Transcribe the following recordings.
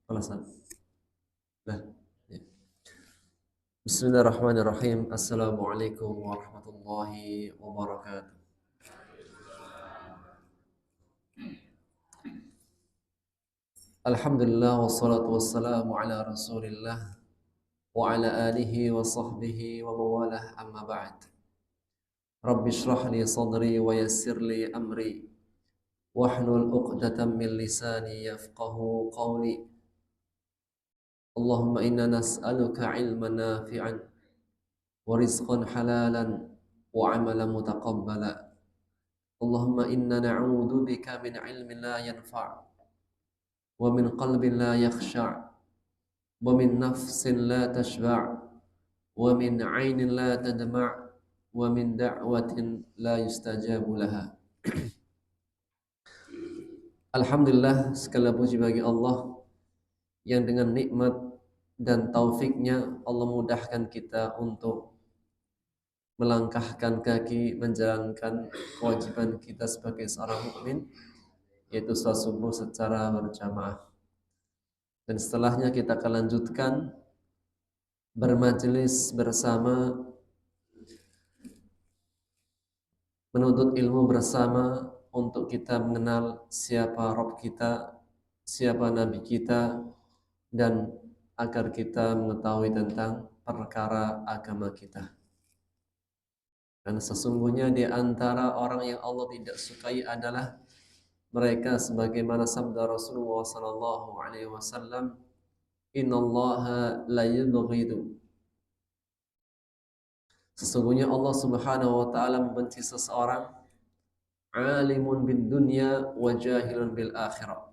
Alasan. Nah, ya. Bismillahirrahmanirrahim. Assalamualaikum warahmatullahi wabarakatuh. Alhamdulillah wassalatu wassalamu ala Rasulillah wa ala alihi wa sahbihi wa mawalah amma ba'd. Rabbi shrah li sadri wa yassir li amri wahlul 'uqdatam min lisani yafqahu qawli. Allahumma inna nas'aluka 'ilman nafi'an wa rizqan halalan wa 'amalan mutaqabbala. Allahumma inna na'udzu bika min 'ilmin la yanfa' wa min qalbin la yakhsha' wa min nafsin la tashba' wa min 'ainin la tadma' wa min da'watin la yustajabu laha. Alhamdulillah, segala puji bagi Allah yang dengan nikmat dan taufiknya Allah mudahkan kita untuk melangkahkan kaki menjalankan kewajiban kita sebagai seorang mukmin, yaitu salat subuh secara berjamaah. Dan setelahnya kita akan lanjutkan bermajelis bersama, menuntut ilmu bersama untuk kita mengenal siapa Rabb kita, siapa Nabi kita, dan agar kita mengetahui tentang perkara agama kita. Dan sesungguhnya di antara orang yang Allah tidak sukai adalah mereka sebagaimana sabda Rasulullah sallallahu alaihi wasallam, innallaha la yubghidu. Sesungguhnya Allah Subhanahu wa taala membenci seseorang alimun bid dunya wa jahilun bil akhirah,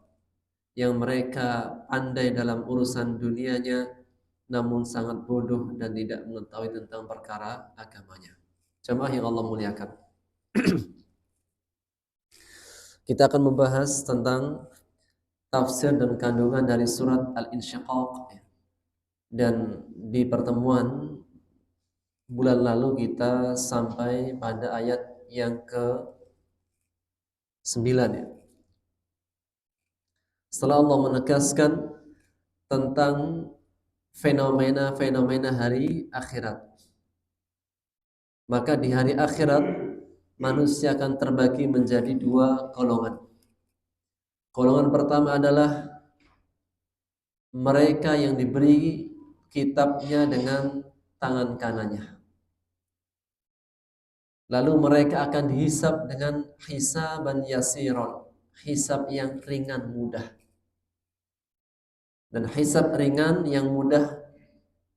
yang mereka pandai dalam urusan dunianya namun sangat bodoh dan tidak mengetahui tentang perkara agamanya. Jemaah yang Allah muliakan. Kita akan membahas tentang tafsir dan kandungan dari surat Al-Insyiqaq. Dan di pertemuan bulan lalu kita sampai pada ayat yang ke-9 ya. Setelah Allah menegaskan tentang fenomena-fenomena hari akhirat, maka di hari akhirat manusia akan terbagi menjadi dua golongan. Golongan pertama adalah mereka yang diberi kitabnya dengan tangan kanannya. Lalu mereka akan dihisab dengan hisaban yasiron, hisab yang ringan mudah. Dan hisab ringan yang mudah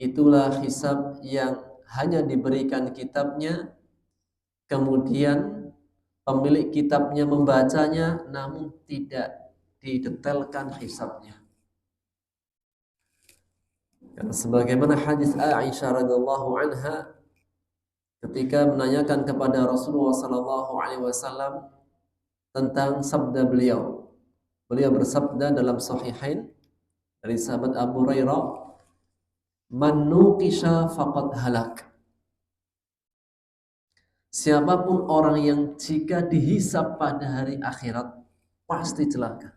itulah hisab yang hanya diberikan kitabnya, kemudian pemilik kitabnya membacanya namun tidak didetailkan hisabnya. Karena sebagaimana hadis Aisyah radhiyallahu anha ketika menanyakan kepada Rasulullah sallallahu alaihi wasallam tentang sabda beliau. Beliau bersabda dalam Sahihain dari sahabat Abu Hurairah, "Man nuqisha faqad halak." Siapapun orang yang jika dihisab pada hari akhirat pasti celaka.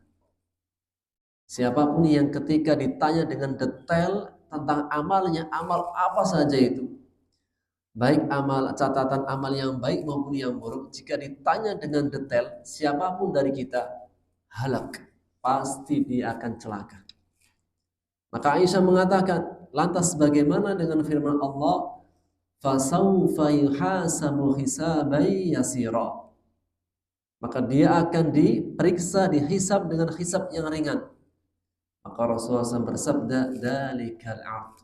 Siapapun yang ketika ditanya dengan detail tentang amalnya, amal apa saja itu, baik amal catatan amal yang baik maupun yang buruk, jika ditanya dengan detail, siapapun dari kita halak, pasti dia akan celaka. Maka Aisyah mengatakan, lantas bagaimana dengan firman Allah, fasawfa yuhasabu hisaban yasira, maka dia akan diperiksa, dihisab dengan hisab yang ringan. Maka Rasulullah SAW bersabda, dalikal ard,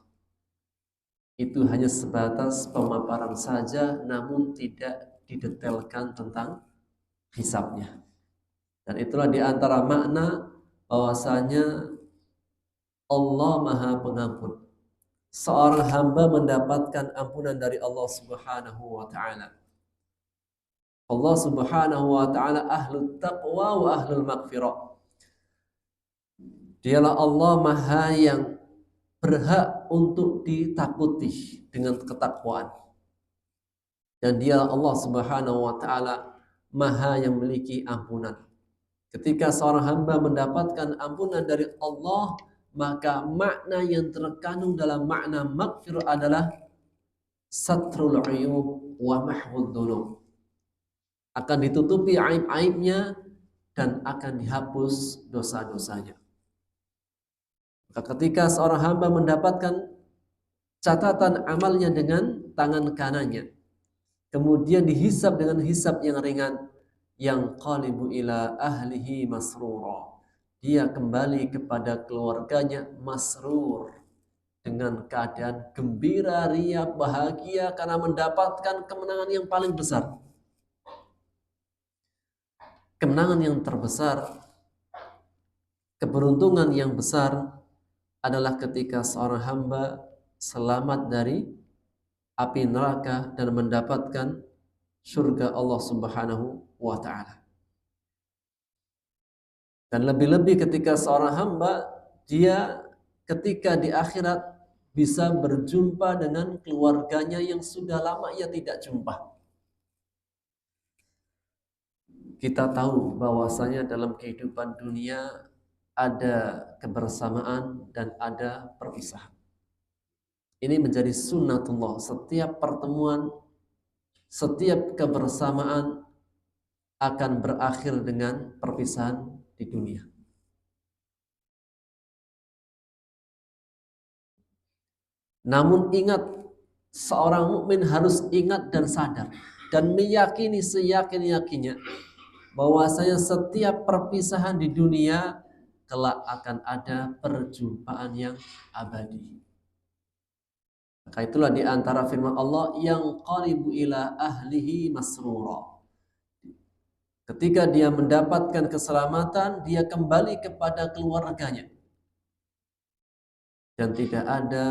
itu hanya sebatas pemaparan saja namun tidak didetailkan tentang hisabnya. Dan itulah di antara makna bahwasanya Allah Maha Pengampun. Seorang hamba mendapatkan ampunan dari Allah Subhanahu wa taala. Allah Subhanahu wa taala ahlul taqwa wa ahlul maghfirah. Dialah Allah Maha yang berhak untuk ditakuti dengan ketakwaan. Dan dialah Allah Subhanahu wa taala Maha yang memiliki ampunan. Ketika seorang hamba mendapatkan ampunan dari Allah, maka makna yang terkandung dalam makna maghfirah adalah satrul uyub wa mahwud dzunub. Akan ditutupi aib-aibnya dan akan dihapus dosa-dosanya. Maka ketika seorang hamba mendapatkan catatan amalnya dengan tangan kanannya, kemudian dihisab dengan hisab yang ringan, yang qalibu ila ahlihi masrura, dia kembali kepada keluarganya masrur, dengan keadaan gembira, ria, bahagia karena mendapatkan kemenangan yang paling besar. Kemenangan yang terbesar, keberuntungan yang besar adalah ketika seorang hamba selamat dari api neraka dan mendapatkan surga Allah Subhanahu wa taala. Dan lebih-lebih ketika seorang hamba dia ketika di akhirat bisa berjumpa dengan keluarganya yang sudah lama ia tidak jumpa. Kita tahu bahwasanya dalam kehidupan dunia ada kebersamaan dan ada perpisahan. Ini menjadi sunnatullah. Setiap pertemuan, setiap kebersamaan akan berakhir dengan perpisahan di dunia. Namun ingat, seorang mukmin harus ingat dan sadar dan meyakini seyakin-yakinnya bahwasanya setiap perpisahan di dunia kelak akan ada perjumpaan yang abadi. Maka itulah di antara firman Allah yang qalibu ila ahlihi masrura. Ketika dia mendapatkan keselamatan, dia kembali kepada keluarganya. Dan tidak ada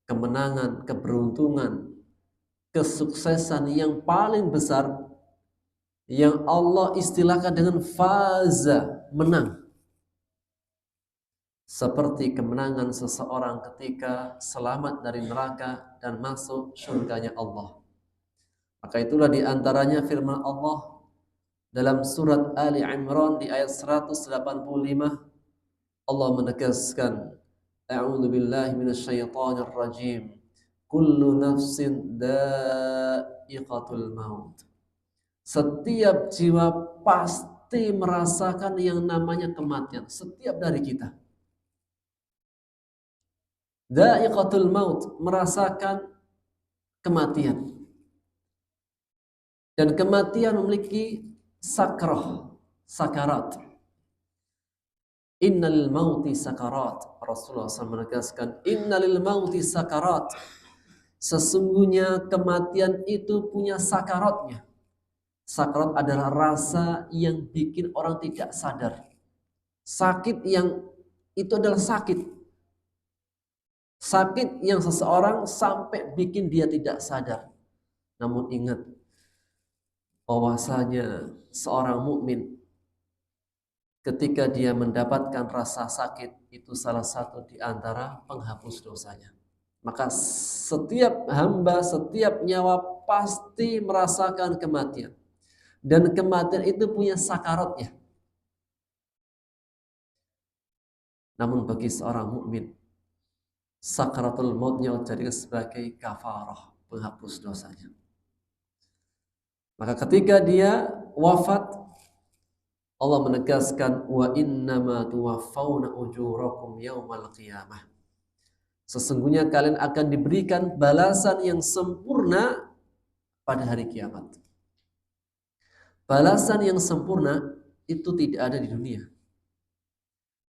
kemenangan, keberuntungan, kesuksesan yang paling besar yang Allah istilahkan dengan faza, menang, seperti kemenangan seseorang ketika selamat dari neraka dan masuk surganya Allah. Maka itulah di antaranya firman Allah dalam surat Ali Imran di ayat 185, Allah menegaskan, A'udzu billahi minasyaitonir rajim. Kullu nafsin dha'iqatul maut. Setiap jiwa pasti merasakan yang namanya kematian. Setiap dari kita. Dha'iqatul maut, merasakan kematian. Dan kematian memiliki sakarat. Innal mauti sakarat. Rasulullah SAW menegaskan, innal mauti sakarat. Sesungguhnya kematian itu punya sakaratnya. Sakarat adalah rasa yang bikin orang tidak sadar. Sakit yang itu adalah sakit. Sakit yang seseorang sampai bikin dia tidak sadar. Namun ingat bahwasanya seorang mukmin ketika dia mendapatkan rasa sakit itu salah satu di antara penghapus dosanya. Maka setiap hamba, setiap nyawa pasti merasakan kematian. Dan kematian itu punya sakaratnya. Namun bagi seorang mukmin, sakaratul mautnya jadi sebagai kafarah, penghapus dosanya. Maka ketika dia wafat, Allah menegaskan, wa innama tuwaffawna ujurakum yaumal qiyamah. Sesungguhnya kalian akan diberikan balasan yang sempurna pada hari kiamat. Balasan yang sempurna itu tidak ada di dunia.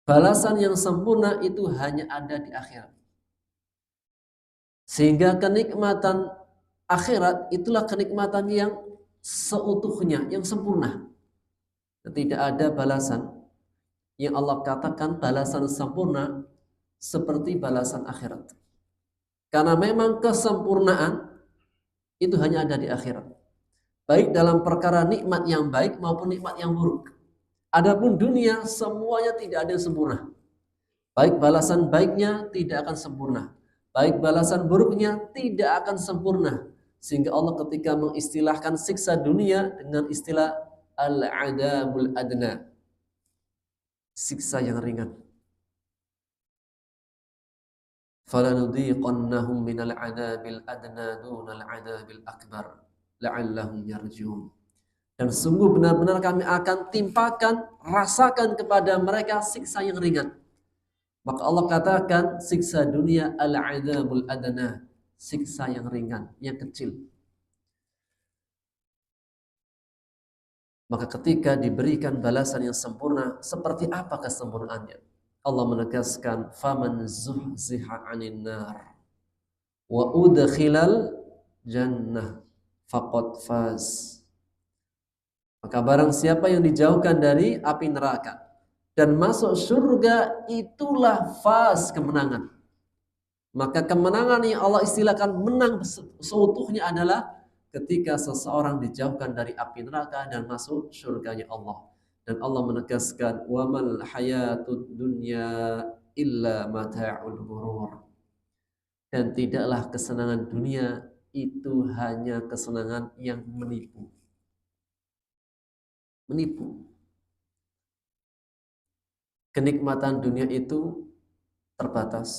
Balasan yang sempurna itu hanya ada di akhirat. Sehingga kenikmatan akhirat itulah kenikmatan yang seutuhnya, yang sempurna. Tidak ada balasan yang Allah katakan balasan sempurna seperti balasan akhirat. Karena memang kesempurnaan itu hanya ada di akhirat. Baik dalam perkara nikmat yang baik maupun nikmat yang buruk. Adapun dunia semuanya tidak ada yang sempurna. Baik balasan baiknya tidak akan sempurna. Baik balasan buruknya tidak akan sempurna. Sehingga Allah ketika mengistilahkan siksa dunia dengan istilah al-adabul adna. Siksa yang ringan. فَلَنُذِيقَنَّهُمْ مِنَ الْعَذَابِ الْأَدْنَى دُونَ الْعَذَابِ الْأَكْبَرِ لَعَلَّهُمْ يَرْجِعُونَ. Dan sungguh benar-benar kami akan timpakan, rasakan kepada mereka siksa yang ringan. Maka Allah katakan siksa dunia al-'adzabul adna, siksa yang ringan, yang kecil. Maka ketika diberikan balasan yang sempurna, seperti apa kesempurnaannya? Allah menegaskan faman zuhziha 'anil nar wa udkhilal jannah faqad faz. Maka barang siapa yang dijauhkan dari api neraka dan masuk surga, itulah faz, kemenangan. Maka kemenangan yang Allah istilahkan menang seutuhnya adalah ketika seseorang dijauhkan dari api neraka dan masuk surganya Allah. Dan Allah menegaskan wamal hayatud dunya illa mata'ul ghurur. Dan tidaklah kesenangan dunia itu hanya kesenangan yang menipu. Menipu. Kenikmatan dunia itu terbatas.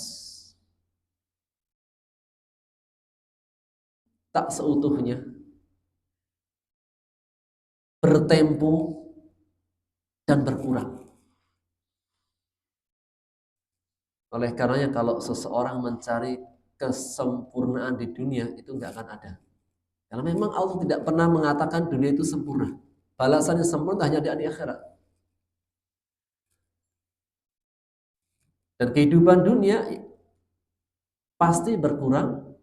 Tak seutuhnya. Bertempo dan berkurang. Oleh karenanya kalau seseorang mencari kesempurnaan di dunia, itu nggak akan ada. Karena memang Allah tidak pernah mengatakan dunia itu sempurna. Balasannya sempurna hanya di akhirat. Dan kehidupan dunia pasti berkurang,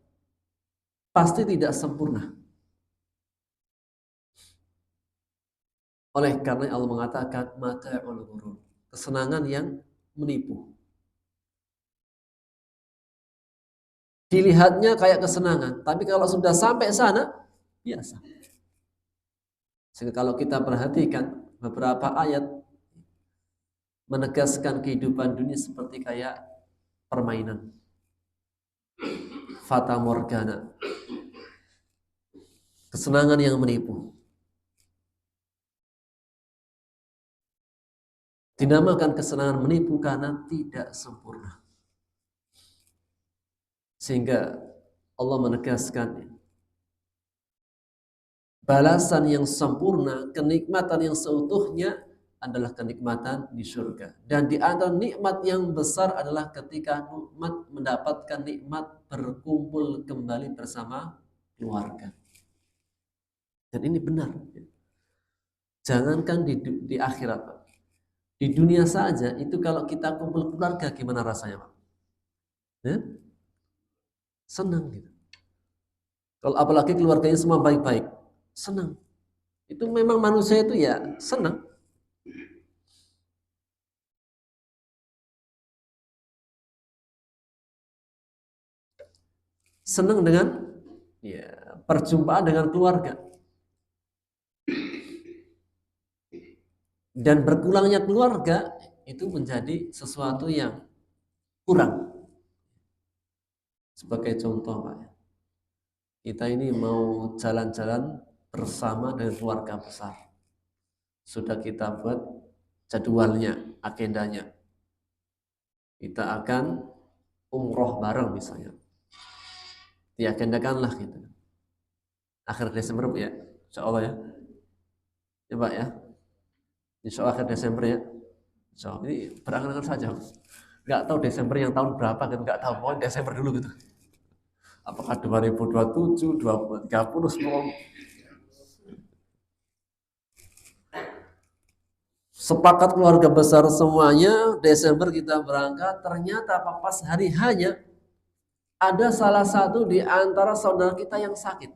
pasti tidak sempurna. Oleh karena Allah mengatakan mata'ul ghurur, kesenangan yang menipu. Dilihatnya kayak kesenangan, tapi kalau sudah sampai sana biasa. Sehingga kalau kita perhatikan beberapa ayat menegaskan kehidupan dunia seperti kayak permainan. Fata morgana. Kesenangan yang menipu. Dinamakan kesenangan menipu karena tidak sempurna. Sehingga Allah menegaskan balasan yang sempurna, kenikmatan yang seutuhnya adalah kenikmatan di surga. Dan di antara nikmat yang besar adalah ketika umat mendapatkan nikmat berkumpul kembali bersama keluarga. Dan ini benar. Jangankan di akhirat, Pak. Di dunia saja itu kalau kita kumpul keluarga gimana rasanya, Pak? Ya? Senang gitu. Kalau apalagi keluarganya semua baik-baik, senang. Itu memang manusia itu ya senang. Senang dengan ya perjumpaan dengan keluarga. Dan berkurangnya keluarga itu menjadi sesuatu yang kurang. Sebagai contoh, Pak, kita ini mau jalan-jalan bersama dengan keluarga besar. Sudah kita buat jadwalnya, agendanya. Kita akan umroh bareng misalnya. Diagendakanlah gitu. Akhir Desember ya, insya Allah ya. Ya Pak ya. Insya Allah akhir Desember ya. Insya Allah. Ini berangan-angan saja. Nggak tahu Desember yang tahun berapa gitu, nggak tahu. Pokoknya Desember dulu gitu. Apakah 2027, 2030 semua. Sepakat keluarga besar semuanya, Desember kita berangkat, ternyata pas hari hanya ada salah satu di antara saudara kita yang sakit.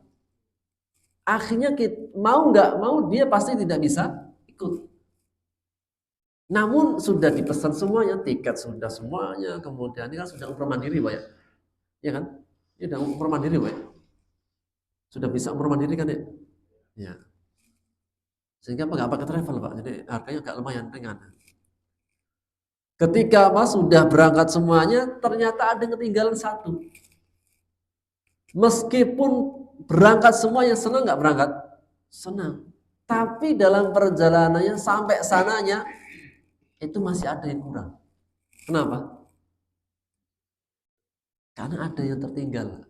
Akhirnya kita, mau nggak mau dia pasti tidak bisa ikut. Namun sudah dipesan semuanya, tiket sudah semuanya, kemudian ini kan sudah umroh mandiri, Pak ya. Ya kan? Ini sudah umroh mandiri, Pak ya. Sudah bisa umroh mandiri kan ya? Ya. Sehingga nggak pakai travel, Pak. Jadi harganya agak lumayan ringan. Ketika Mas sudah berangkat semuanya, ternyata ada yang ketinggalan satu. Meskipun berangkat semuanya, senang nggak berangkat? Senang. Tapi dalam perjalanannya sampai sananya, itu masih ada yang kurang. Kenapa? Karena ada yang tertinggal.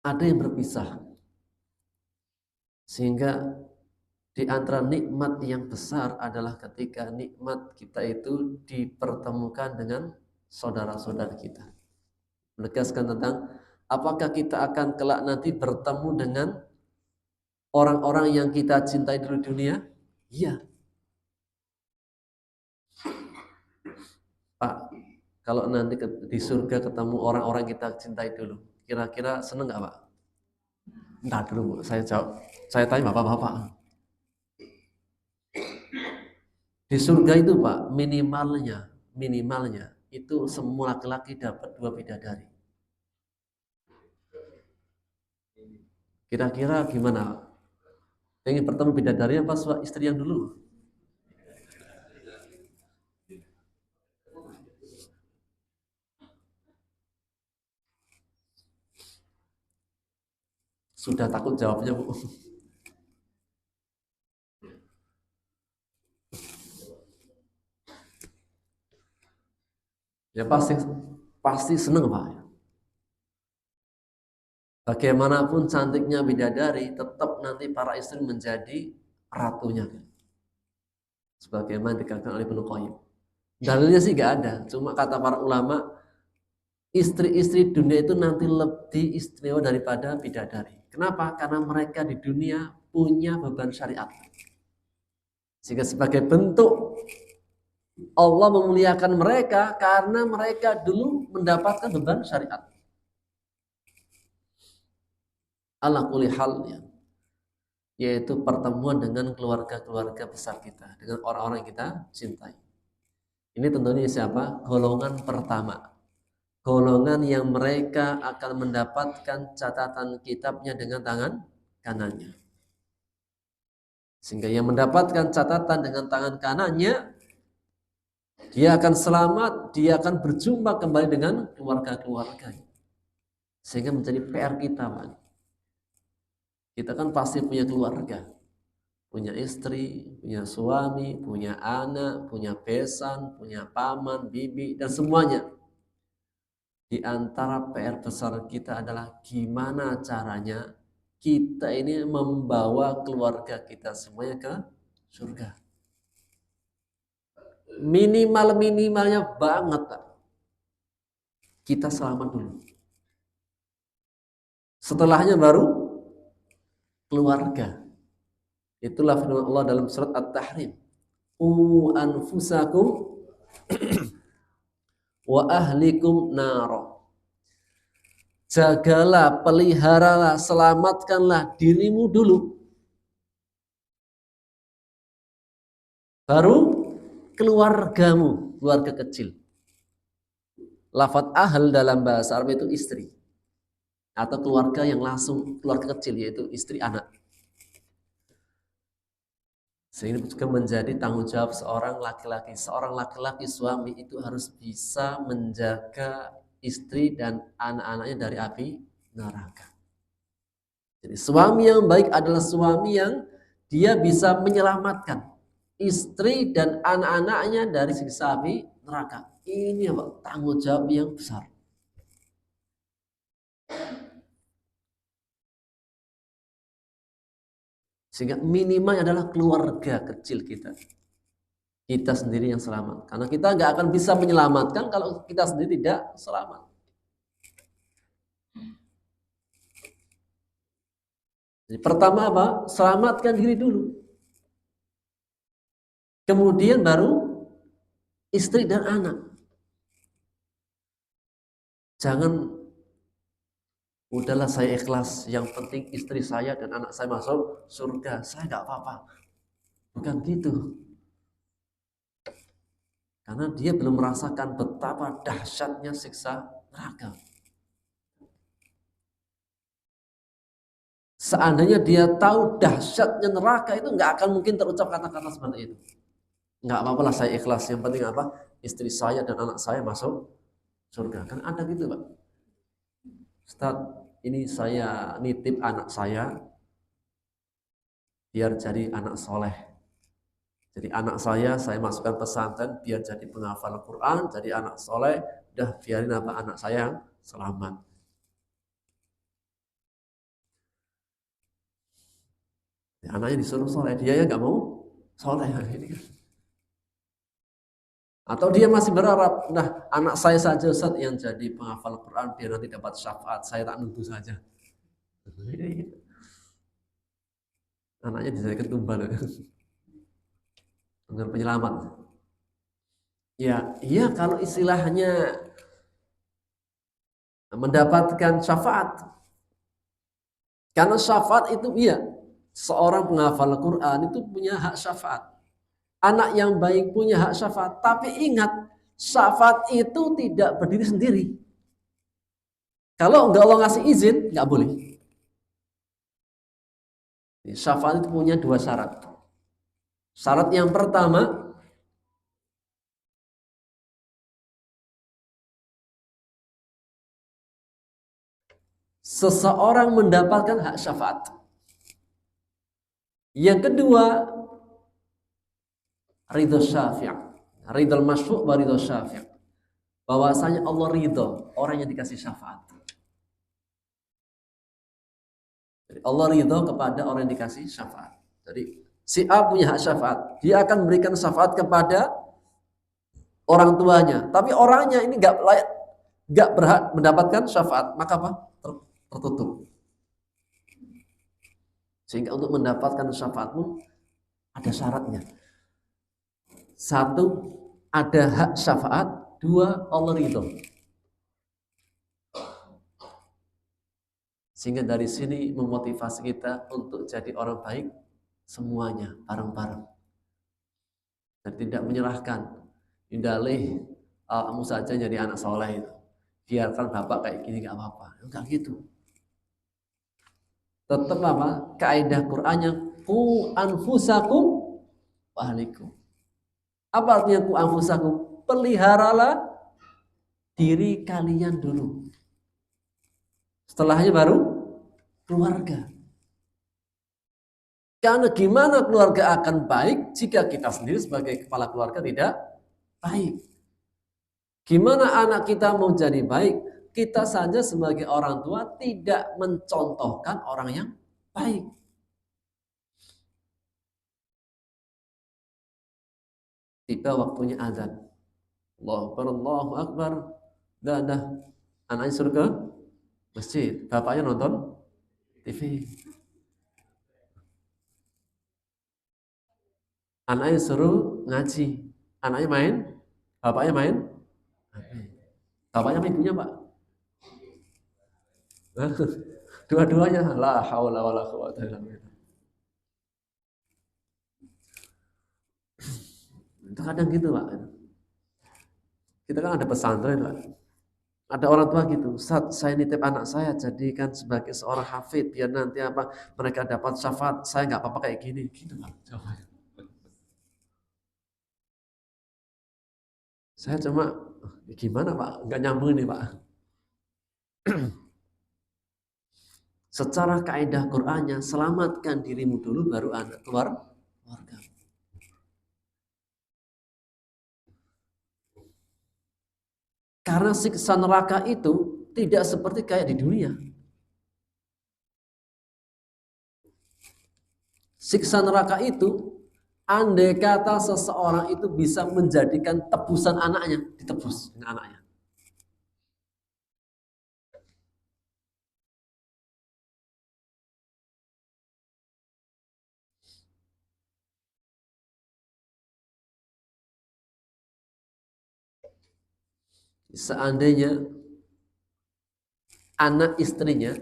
Ada yang berpisah. Sehingga di antara nikmat yang besar adalah ketika nikmat kita itu dipertemukan dengan saudara-saudara kita. Menegaskan tentang apakah kita akan kelak nanti bertemu dengan orang-orang yang kita cintai di dunia? Iya. Pak, kalau nanti di surga ketemu orang-orang kita cintai dulu, kira-kira seneng nggak Pak? Entar dulu, saya jawab. Saya tanya Bapak-bapak. Di surga itu Pak, minimalnya itu semua laki-laki dapat 2 bidadari. Kira-kira gimana? Pengen bertemu bidadari apa istri yang dulu? Sudah takut jawabnya Bu. Ya pasti seneng Pak. Bagaimanapun cantiknya bidadari, tetap nanti para istri menjadi ratunya. Sebagaimana dikatakan oleh Ibnu Qayyim. Dalilnya sih nggak ada, cuma kata para ulama, istri-istri dunia itu nanti lebih istimewa daripada bidadari. Kenapa? Karena mereka di dunia punya beban syariat. Sehingga sebagai bentuk Allah memuliakan mereka karena mereka dulu mendapatkan beban syariat. Ala kulli hal ya. Yaitu pertemuan dengan keluarga-keluarga besar kita, dengan orang-orang yang kita cintai. Ini tentunya siapa? Golongan pertama. Golongan yang mereka akan mendapatkan catatan kitabnya dengan tangan kanannya. Sehingga yang mendapatkan catatan dengan tangan kanannya, dia akan selamat, dia akan berjumpa kembali dengan keluarga-keluarganya. Sehingga menjadi PR kita, Pak. Kita kan pasti punya keluarga, punya istri, punya suami, punya anak, punya besan, punya paman, bibi, dan semuanya. Di antara PR besar kita adalah gimana caranya kita ini membawa keluarga kita semuanya ke surga. Minimalnya banget, Pak. Kita selamat dulu. Setelahnya baru keluarga. Itulah firman Allah dalam surat At-Tahrim. Anfusakum wa ahlikum naro. Jagalah, peliharalah, selamatkanlah dirimu dulu. Baru keluargamu, keluarga kecil. Lafaz ahl dalam bahasa Arab itu istri. Atau keluarga yang langsung, keluarga kecil, yaitu istri anak. Sehingga juga menjadi tanggung jawab seorang laki-laki. Seorang laki-laki suami itu harus bisa menjaga istri dan anak-anaknya dari api neraka. Jadi suami yang baik adalah suami yang dia bisa menyelamatkan istri dan anak-anaknya dari siksa api neraka. Ini apa? Tanggung jawab yang besar. Sehingga minimal adalah keluarga kecil kita. Kita sendiri yang selamat. Karena kita nggak akan bisa menyelamatkan kalau kita sendiri tidak selamat. Jadi pertama apa? Selamatkan diri dulu. Kemudian baru istri dan anak. Jangan udahlah saya ikhlas, yang penting istri saya dan anak saya masuk surga, saya nggak apa-apa. Bukan gitu. Karena dia belum merasakan betapa dahsyatnya siksa neraka. Seandainya dia tahu dahsyatnya neraka itu nggak akan mungkin terucap kata-kata seperti itu. Nggak apa-apa lah saya ikhlas, yang penting apa? Istri saya dan anak saya masuk surga. Kan ada gitu Pak. Ustaz, ini saya nitip anak saya biar jadi anak soleh, Jadi anak saya masukkan pesantren biar jadi penghafal Quran, jadi anak soleh, udah biarin apa anak saya yang selamat. Ya, anaknya disuruh soleh, dia ya nggak mau soleh. Atau dia masih berharap, nah anak saya saja Ustaz yang jadi penghafal Quran biar nanti dapat syafaat, saya tak nunggu saja. Anaknya dijadikan tumbal, tumbal penyelamat. Ya, iya kalau istilahnya mendapatkan syafaat. Karena syafaat itu iya, seorang penghafal Quran itu punya hak syafaat. Anak yang baik punya hak syafaat. Tapi ingat, syafaat itu tidak berdiri sendiri. Kalau enggak Allah ngasih izin, nggak boleh. Syafaat itu punya dua syarat. Syarat yang pertama, seseorang mendapatkan hak syafaat. Yang kedua, ridho syafi'. Ridho masyru' wa ridho syafi'. Bahwasanya Allah ridho orang yang dikasih syafaat. Jadi Allah ridho kepada orang yang dikasih syafaat. Jadi si A punya hak syafaat, dia akan memberikan syafaat kepada orang tuanya. Tapi orangnya ini nggak layak, nggak berhak mendapatkan syafaat, maka apa? Tertutup. Sehingga untuk mendapatkan syafaat pun ada syaratnya. Satu, ada hak syafaat. Dua, Allah ridho. Sehingga dari sini memotivasi kita untuk jadi orang baik semuanya bareng-bareng. Dan tidak menyerahkan. Indalih, kamu saja jadi anak soleh itu. Biarkan bapak kayak gini gak apa-apa. Enggak gitu. Tetap apa? Kaidah Qur'annya ku anfusakum wa ahlikum. Apa artinya ku anfusakum? Peliharalah diri kalian dulu. Setelahnya baru keluarga. Karena gimana keluarga akan baik jika kita sendiri sebagai kepala keluarga tidak baik? Gimana anak kita mau jadi baik? Kita saja sebagai orang tua tidak mencontohkan orang yang baik. Tiba waktunya azan. Allahu Akbar, Allahu Akbar. Dah. Anaknya suruh ke masjid. Bapaknya nonton TV. Anaknya suruh ngaji. Anaknya main. Bapaknya main. Bapaknya ibunya Pak. Dua-duanya la haula wala quwwata illa billah. Itu kadang gitu Pak. Kita kan ada pesantren Pak. Ada orang tua gitu, Ustaz, saya nitip anak saya jadikan sebagai seorang hafid biar nanti apa mereka dapat syafaat. Saya nggak apa-apa kayak gini, gitu Pak. Saya cuma gimana Pak? Nggak nyambung nih Pak. Secara kaidah Qur'annya, selamatkan dirimu dulu baru anak keluarga. Karena siksa neraka itu tidak seperti kayak di dunia. Siksa neraka itu, andai kata seseorang itu bisa menjadikan tebusan anaknya, ditebus dengan anaknya. Seandainya anak istrinya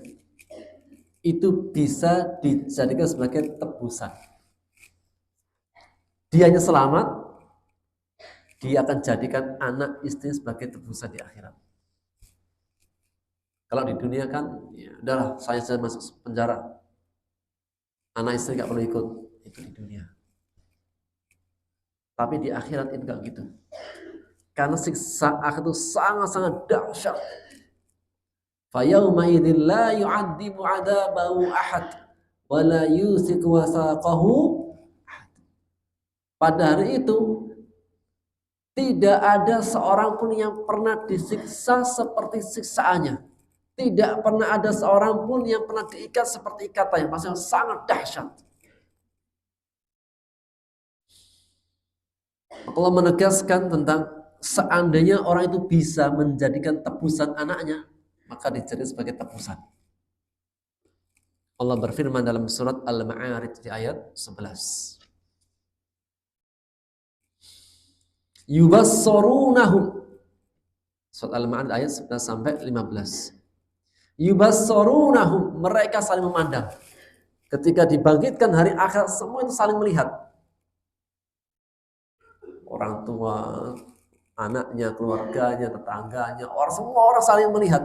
itu bisa dijadikan sebagai tebusan. Dianya selamat, dia akan jadikan anak istri sebagai tebusan di akhirat. Kalau di dunia kan, ya udahlah, saya masuk penjara. Anak istri nggak perlu ikut, itu di dunia. Tapi di akhirat itu nggak gitu. Karena siksa akhir itu sangat-sangat dahsyat. Fayauma idzin la yu'adzibu 'adzabahu ahad wa la yusiku wasaqahu. pada hari itu tidak ada seorang pun yang pernah disiksa seperti siksaannya. Tidak pernah ada seorang pun yang pernah diikat seperti ikatannya. Maksudnya sangat dahsyat. Allah menegaskan tentang seandainya orang itu bisa menjadikan tebusan anaknya, maka dijadikan sebagai tebusan. Allah berfirman dalam surat Al-Ma'arij di ayat 11. Yubassarunahum. Surat Al-Ma'arij ayat 11 sampai 15. Yubassarunahum, mereka saling memandang. Ketika dibangkitkan hari akhir, semua itu saling melihat. Orang tua, anaknya, keluarganya, tetangganya, semua orang saling melihat.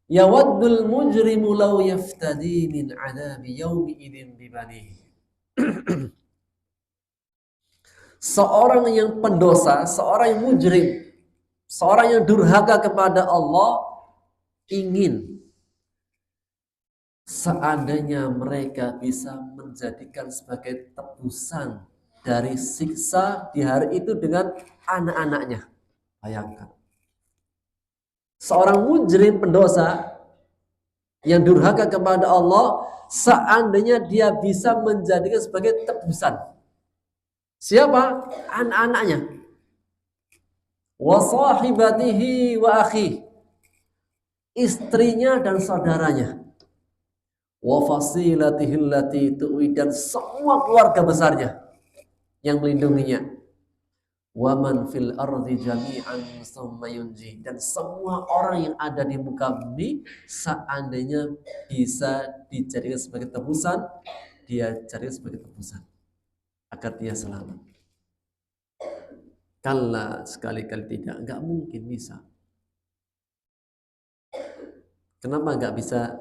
Yawaddul mujrimu law yaftadi min adabi yaumi idzin bibanihi. Seorang yang pendosa, seorang yang mujrim, seorang yang durhaka kepada Allah ingin seandainya mereka bisa menjadikan sebagai tebusan dari siksa di hari itu dengan anak-anaknya. Bayangkan. Seorang mujrim pendosa yang durhaka kepada Allah, seandainya dia bisa menjadikan sebagai tebusan. Siapa? Anak-anaknya. Wa sahibatihi wa akhi. Istrinya dan saudaranya. Wa fasilatihi allati tu'i, dan semua keluarga besarnya yang melindunginya. Wa man fil ardi jami'an tsumma yunji, dan semua orang yang ada di muka bumi seandainya bisa dijadikan sebagai tebusan, dia jadikan sebagai tebusan agar dia selamat. Kalla, sekali-kali tidak, enggak mungkin bisa. Kenapa enggak bisa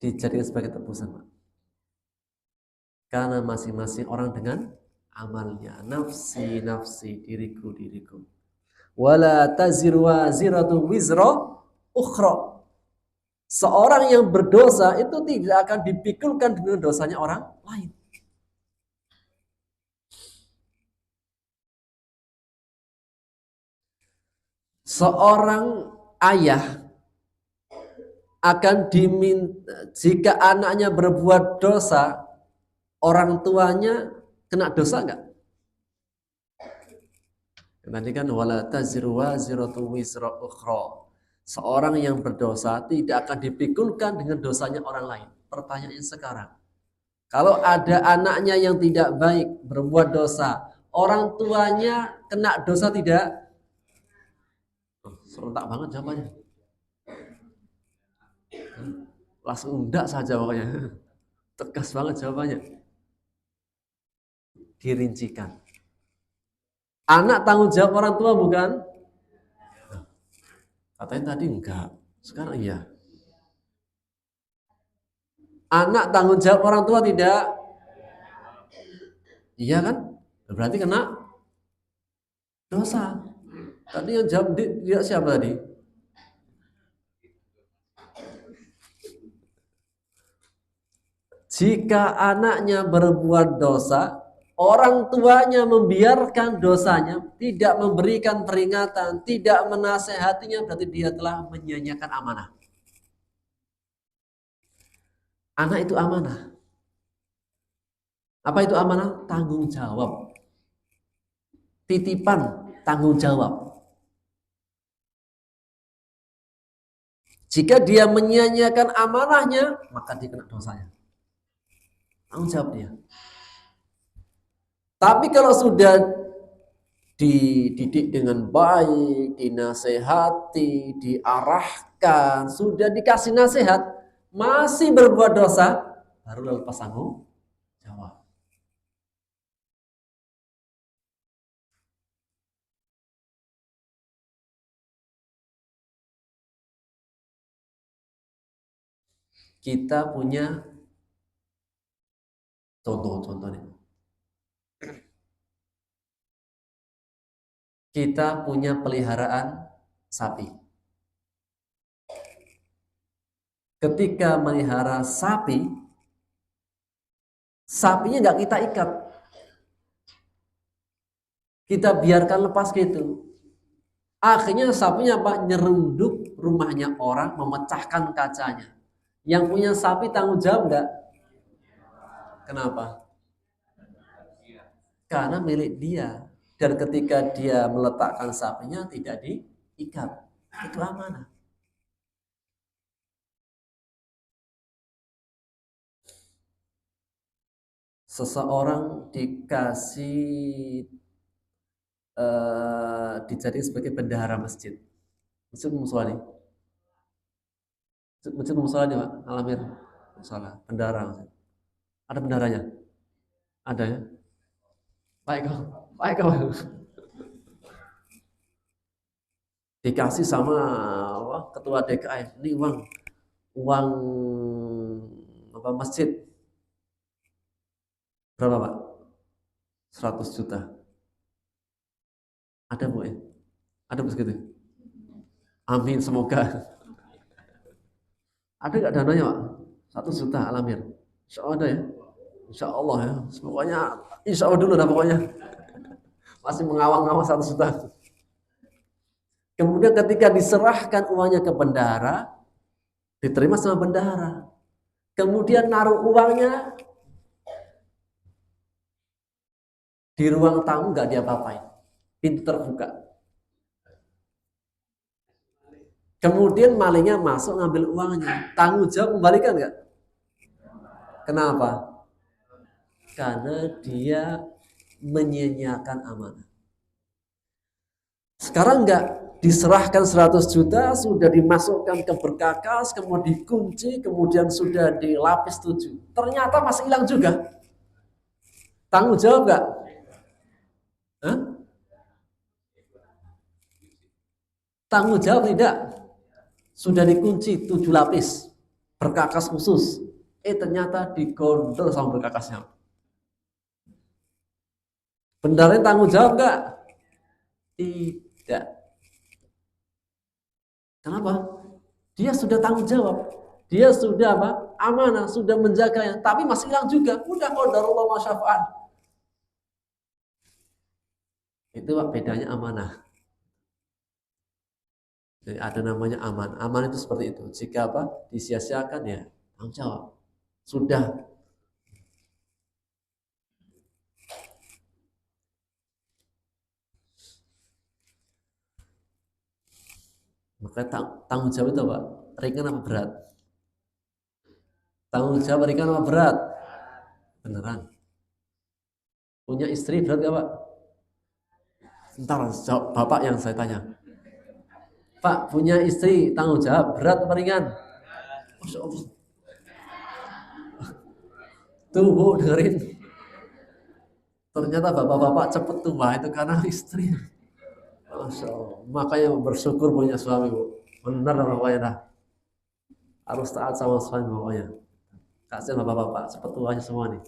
dijadikan sebagai tebusan, Pak? Karena masing-masing orang dengan amalnya. Nafsi, nafsi, diriku, diriku. Wala taziru waziratu wizra ukhra. Seorang yang berdosa itu tidak akan dipikulkan dengan dosanya orang lain. Seorang ayah akan diminta, jika anaknya berbuat dosa, orang tuanya kena dosa enggak? Nanti kan wala taziru waziratu wizra ukhra. Seorang yang berdosa tidak akan dipikulkan dengan dosanya orang lain. Pertanyaannya sekarang, kalau ada anaknya yang tidak baik, berbuat dosa, orang tuanya kena dosa tidak? Serentak banget jawabannya. Langsung enggak saja pokoknya. Tegas banget jawabannya. Dirincikan. Anak tanggung jawab orang tua bukan? Katanya tadi enggak, sekarang iya. Anak tanggung jawab orang tua tidak? Iya kan? Berarti kena dosa. Tadi yang jawab dia siapa tadi? Jika anaknya berbuat dosa, orang tuanya membiarkan dosanya, tidak memberikan peringatan, tidak menasehatinya, berarti dia telah menyia-nyiakan amanah. Anak itu amanah. Apa itu amanah? Tanggung jawab. Titipan, tanggung jawab. Jika dia menyia-nyiakan amanahnya, maka dia kena dosanya. Tanggung jawab dia. Tapi kalau sudah dididik dengan baik, dinasehati, diarahkan, sudah dikasih nasihat, masih berbuat dosa, baru lepas tanggung jawab. Kita punya contoh-contohnya. Kita punya peliharaan sapi. Ketika melihara sapi, sapinya nggak kita ikat. Kita biarkan lepas gitu. Akhirnya sapinya apa? Nyerunduk rumahnya orang, memecahkan kacanya. Yang punya sapi tanggung jawab enggak? Kenapa? Karena milik dia. Dan ketika dia meletakkan sapinya tidak diikat. Itu amanah. Seseorang dikasih dijadikan sebagai bendahara masjid. Masjid musola nih. Masjid musola nih Pak, Alamir. Musola, bendahara masjid. Ada bendaharanya? Ada ya? Baik kau. Baik kau. Dikasih sama ketua DKI. Ini uang apa masjid. Berapa Pak? 100 juta. Ada Bu ya? Ada begitu? Amin, semoga. Ada nggak dananya Pak? 1 juta Alamir. Insya Allah ada ya? Insya Allah ya. Pokoknya insya Allah dulu dah pokoknya. Masih mengawang-awang 1 juta. Kemudian ketika diserahkan uangnya ke bendahara, diterima sama bendahara. Kemudian naruh uangnya di ruang tamu nggak diapa-apain. Pintu terbuka. Kemudian malingnya masuk ngambil uangnya. Tanggung jawab kembalikan nggak? Kenapa? Karena dia menyia-nyiakan amanah. Sekarang enggak, diserahkan 100 juta, sudah dimasukkan ke berkakas, kemudian dikunci, kemudian sudah dilapis 7. Ternyata masih hilang juga. Tanggung jawab enggak? Hah? Tanggung jawab tidak? Sudah dikunci 7 lapis, berkakas khusus. Ternyata digondol sama berkakasnya. Bendarnya tanggung jawab enggak? Tidak. Kenapa? Dia sudah tanggung jawab. Dia sudah apa? Amanah, sudah menjaganya. Tapi masih hilang juga. Udah qadarullah ma syafa'al. Itu bedanya amanah. Jadi ada namanya aman. Aman itu seperti itu. Jika apa? Disia-siakan ya tanggung jawab. Sudah. Maka tanggung jawab itu apa? Ringan apa berat? Tanggung jawab ringan apa berat? Beneran. Punya istri berat gak Pak? Ntar jawab Bapak yang saya tanya. Pak, punya istri tanggung jawab berat apa ringan? Masya Allah. Tuh Bu, dengerin. Ternyata bapak-bapak cepet tua itu karena istri. Masya Allah. Makanya bersyukur punya suami Bu. Benar pokoknya dah. Harus taat sama suami pokoknya. Kasihan bapak-bapak, cepet tuanya semua nih.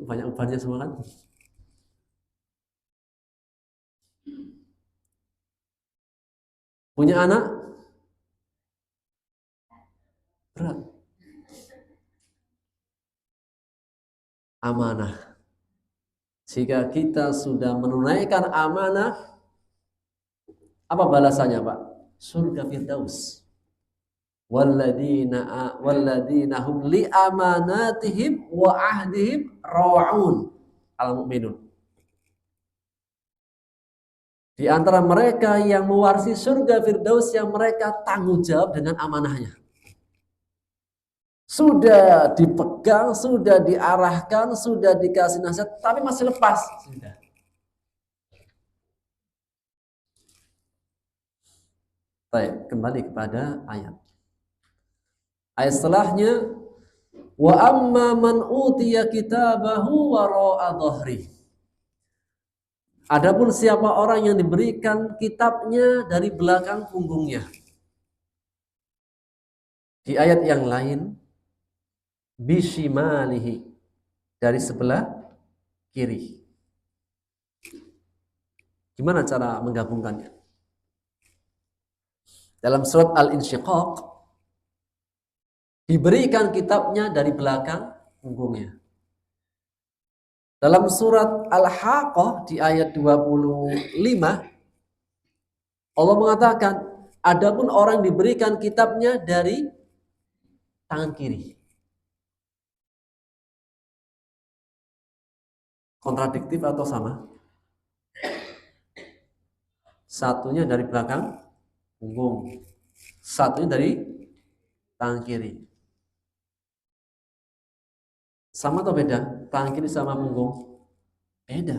Banyak ubannya semua kan. Punya anak? Berat. Amanah. Jika kita sudah menunaikan amanah, apa balasannya Pak? Surga Firdaus. Walladzina hum li amanatihim wa ahdihim ra'un. Al-mu'minun. Di antara mereka yang mewarisi surga Firdaus yang mereka tanggung jawab dengan amanahnya. Sudah dipegang, sudah diarahkan, sudah dikasih nasihat, tapi masih lepas. Sudah. Baik, kembali kepada ayat. Ayat setelahnya, wa amma man utiya kitabahu wara'a dhahri. Adapun siapa orang yang diberikan kitabnya dari belakang punggungnya. Di ayat yang lain, bishimalihi, dari sebelah kiri. Gimana cara menggabungkannya? Dalam surat Al-Insyiqaq diberikan kitabnya dari belakang punggungnya. Dalam surat Al-Haqqah di ayat 25, Allah mengatakan, adapun orang diberikan kitabnya dari tangan kiri. Kontradiktif atau sama? Satunya dari belakang punggung, satunya dari tangan kiri. Sama atau beda? Tangan kiri sama punggung? Beda.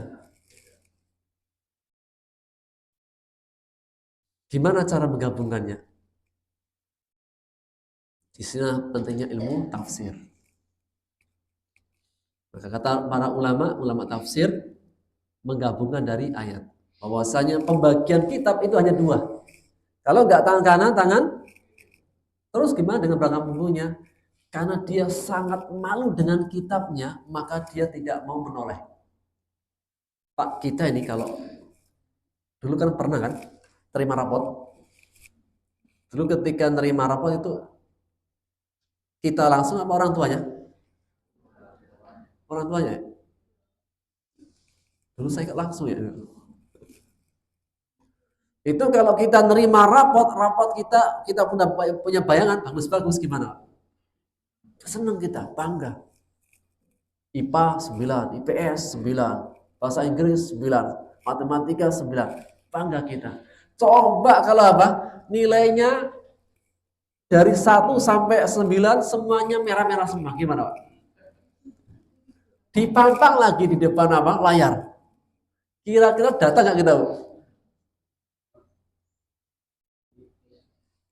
Gimana cara menggabungkannya? Di sini pentingnya ilmu tafsir. Maka kata para ulama tafsir menggabungkan dari ayat. Bahwasanya pembagian kitab itu hanya dua. Kalau nggak tangan kanan, tangan terus gimana dengan belakang punggungnya? Karena dia sangat malu dengan kitabnya, maka dia tidak mau menoleh. Pak, kita ini kalau dulu kan pernah kan terima rapot. Dulu ketika nerima rapot itu kita langsung apa orang tuanya? Orang tuanya. Dulu saya langsung ya. Itu kalau kita nerima rapot kita punya bayangan bagus-bagus gimana? Senang kita, bangga. IPA 9, IPS 9, bahasa Inggris 9, matematika 9. Bangga kita. Coba kalau apa? Nilainya dari 1 sampai 9 semuanya merah-merah semua. Gimana, Pak? Dipantang lagi di depan apa? Layar. Kira-kira datang nggak kita?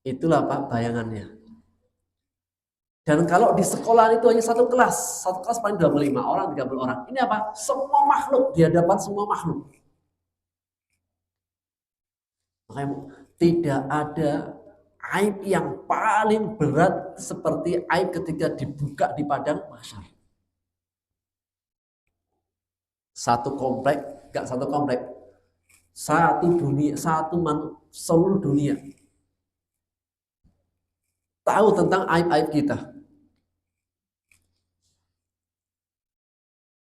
Itulah Pak bayangannya. Dan kalau di sekolah itu hanya satu kelas paling 25 orang, 30 orang. Ini apa? Semua makhluk, di hadapan semua makhluk. Makanya tidak ada aib yang paling berat seperti aib ketika dibuka di padang mahsyar. Satu komplek, enggak satu komplek, satu dunia, seluruh dunia tahu tentang aib-aib kita,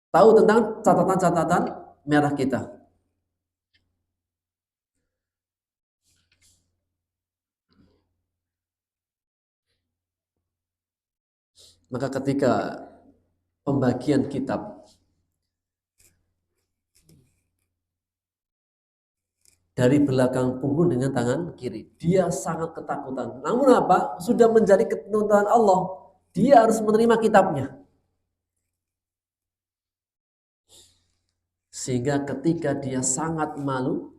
tahu tentang catatan-catatan merah kita. Maka ketika pembagian kitab dari belakang punggung dengan tangan kiri, dia sangat ketakutan. Namun apa? Sudah menjadi ketentuan Allah. Dia harus menerima kitabnya. Sehingga ketika dia sangat malu,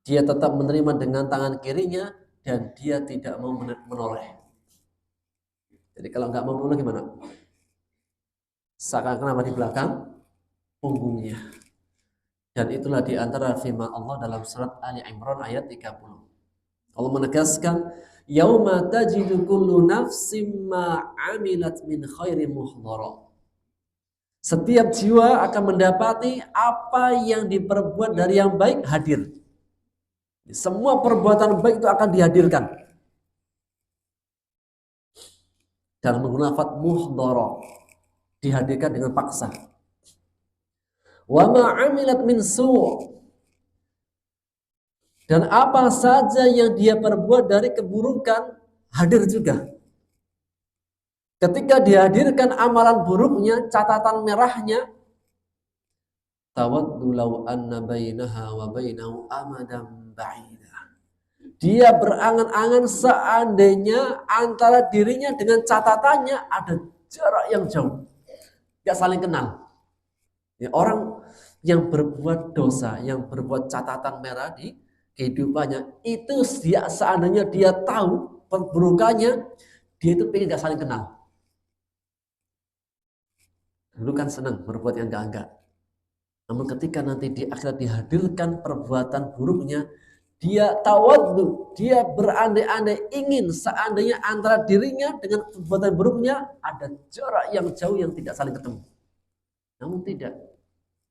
dia tetap menerima dengan tangan kirinya dan dia tidak mau menoleh. Jadi kalau nggak mau menoleh gimana? Seakan-akan apa di belakang punggungnya. Dan itulah di antara firman Allah dalam surat Ali Imran ayat 30. Allah menegaskan, yauma tajidu kullu nafsim ma amilat min khairin muhdhara. Setiap jiwa akan mendapati apa yang diperbuat dari yang baik hadir. Semua perbuatan baik itu akan dihadirkan. Dan menggunakan lafaz muhdhara, dihadirkan dengan paksa. Wa ma amilat min su', dan apa saja yang dia perbuat dari keburukan hadir juga. Ketika dihadirkan amalan buruknya, catatan merahnya, tawaddu law anna bainaha wa bainahu amadan ba'ida. Dia berangan-angan seandainya antara dirinya dengan catatannya ada jarak yang jauh. Gak saling kenal. Ya, orang yang berbuat dosa, yang berbuat catatan merah di kehidupannya, itu seandainya dia tahu perburukannya, dia itu pengen gak saling kenal. Dulu kan senang berbuat yang enggak-enggak. Namun ketika nanti di akhirat dihadirkan perbuatan buruknya, dia tawaddu, dia berandai-andai ingin seandainya antara dirinya dengan perbuatan buruknya ada jarak yang jauh yang tidak saling ketemu. Namun tidak.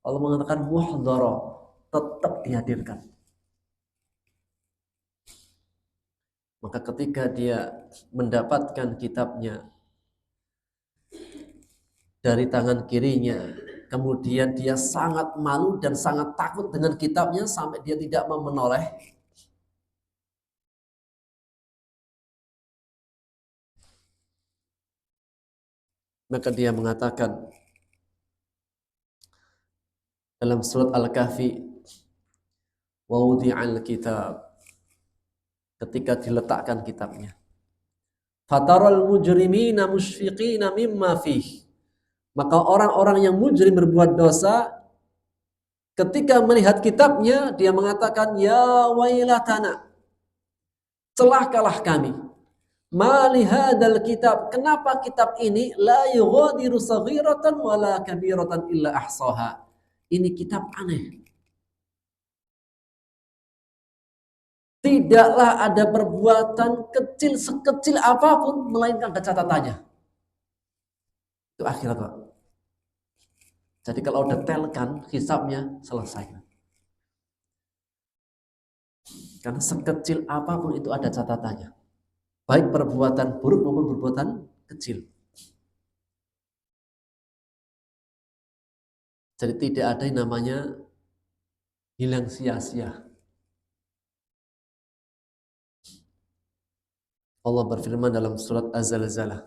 Allah mengatakan muhdhara, tetap dihadirkan. Maka ketika dia mendapatkan kitabnya dari tangan kirinya, kemudian dia sangat malu dan sangat takut dengan kitabnya sampai dia tidak mau menoleh, maka dia mengatakan dalam surat Al-Kahfi, wa wudi'al kitab, ketika diletakkan kitabnya, fataral mujrimina musyfiqina mimma fih, maka orang-orang yang mujrim berbuat dosa ketika melihat kitabnya dia mengatakan, ya wailatana, celakalah kami, ma li hadzal kitab, kenapa kitab ini la yughadiru saghiratan wala kabiratan illa ahsaha, ini kitab aneh. Tidaklah ada perbuatan kecil sekecil apapun melainkan ada catatannya. Itu akhirat, Pak. Jadi kalau detailkan hisabnya selesai. Karena sekecil apapun itu ada catatannya. Baik perbuatan buruk maupun perbuatan kecil. Jadi tidak ada yang namanya hilang sia-sia. Allah berfirman dalam surat Az-Zalzalah,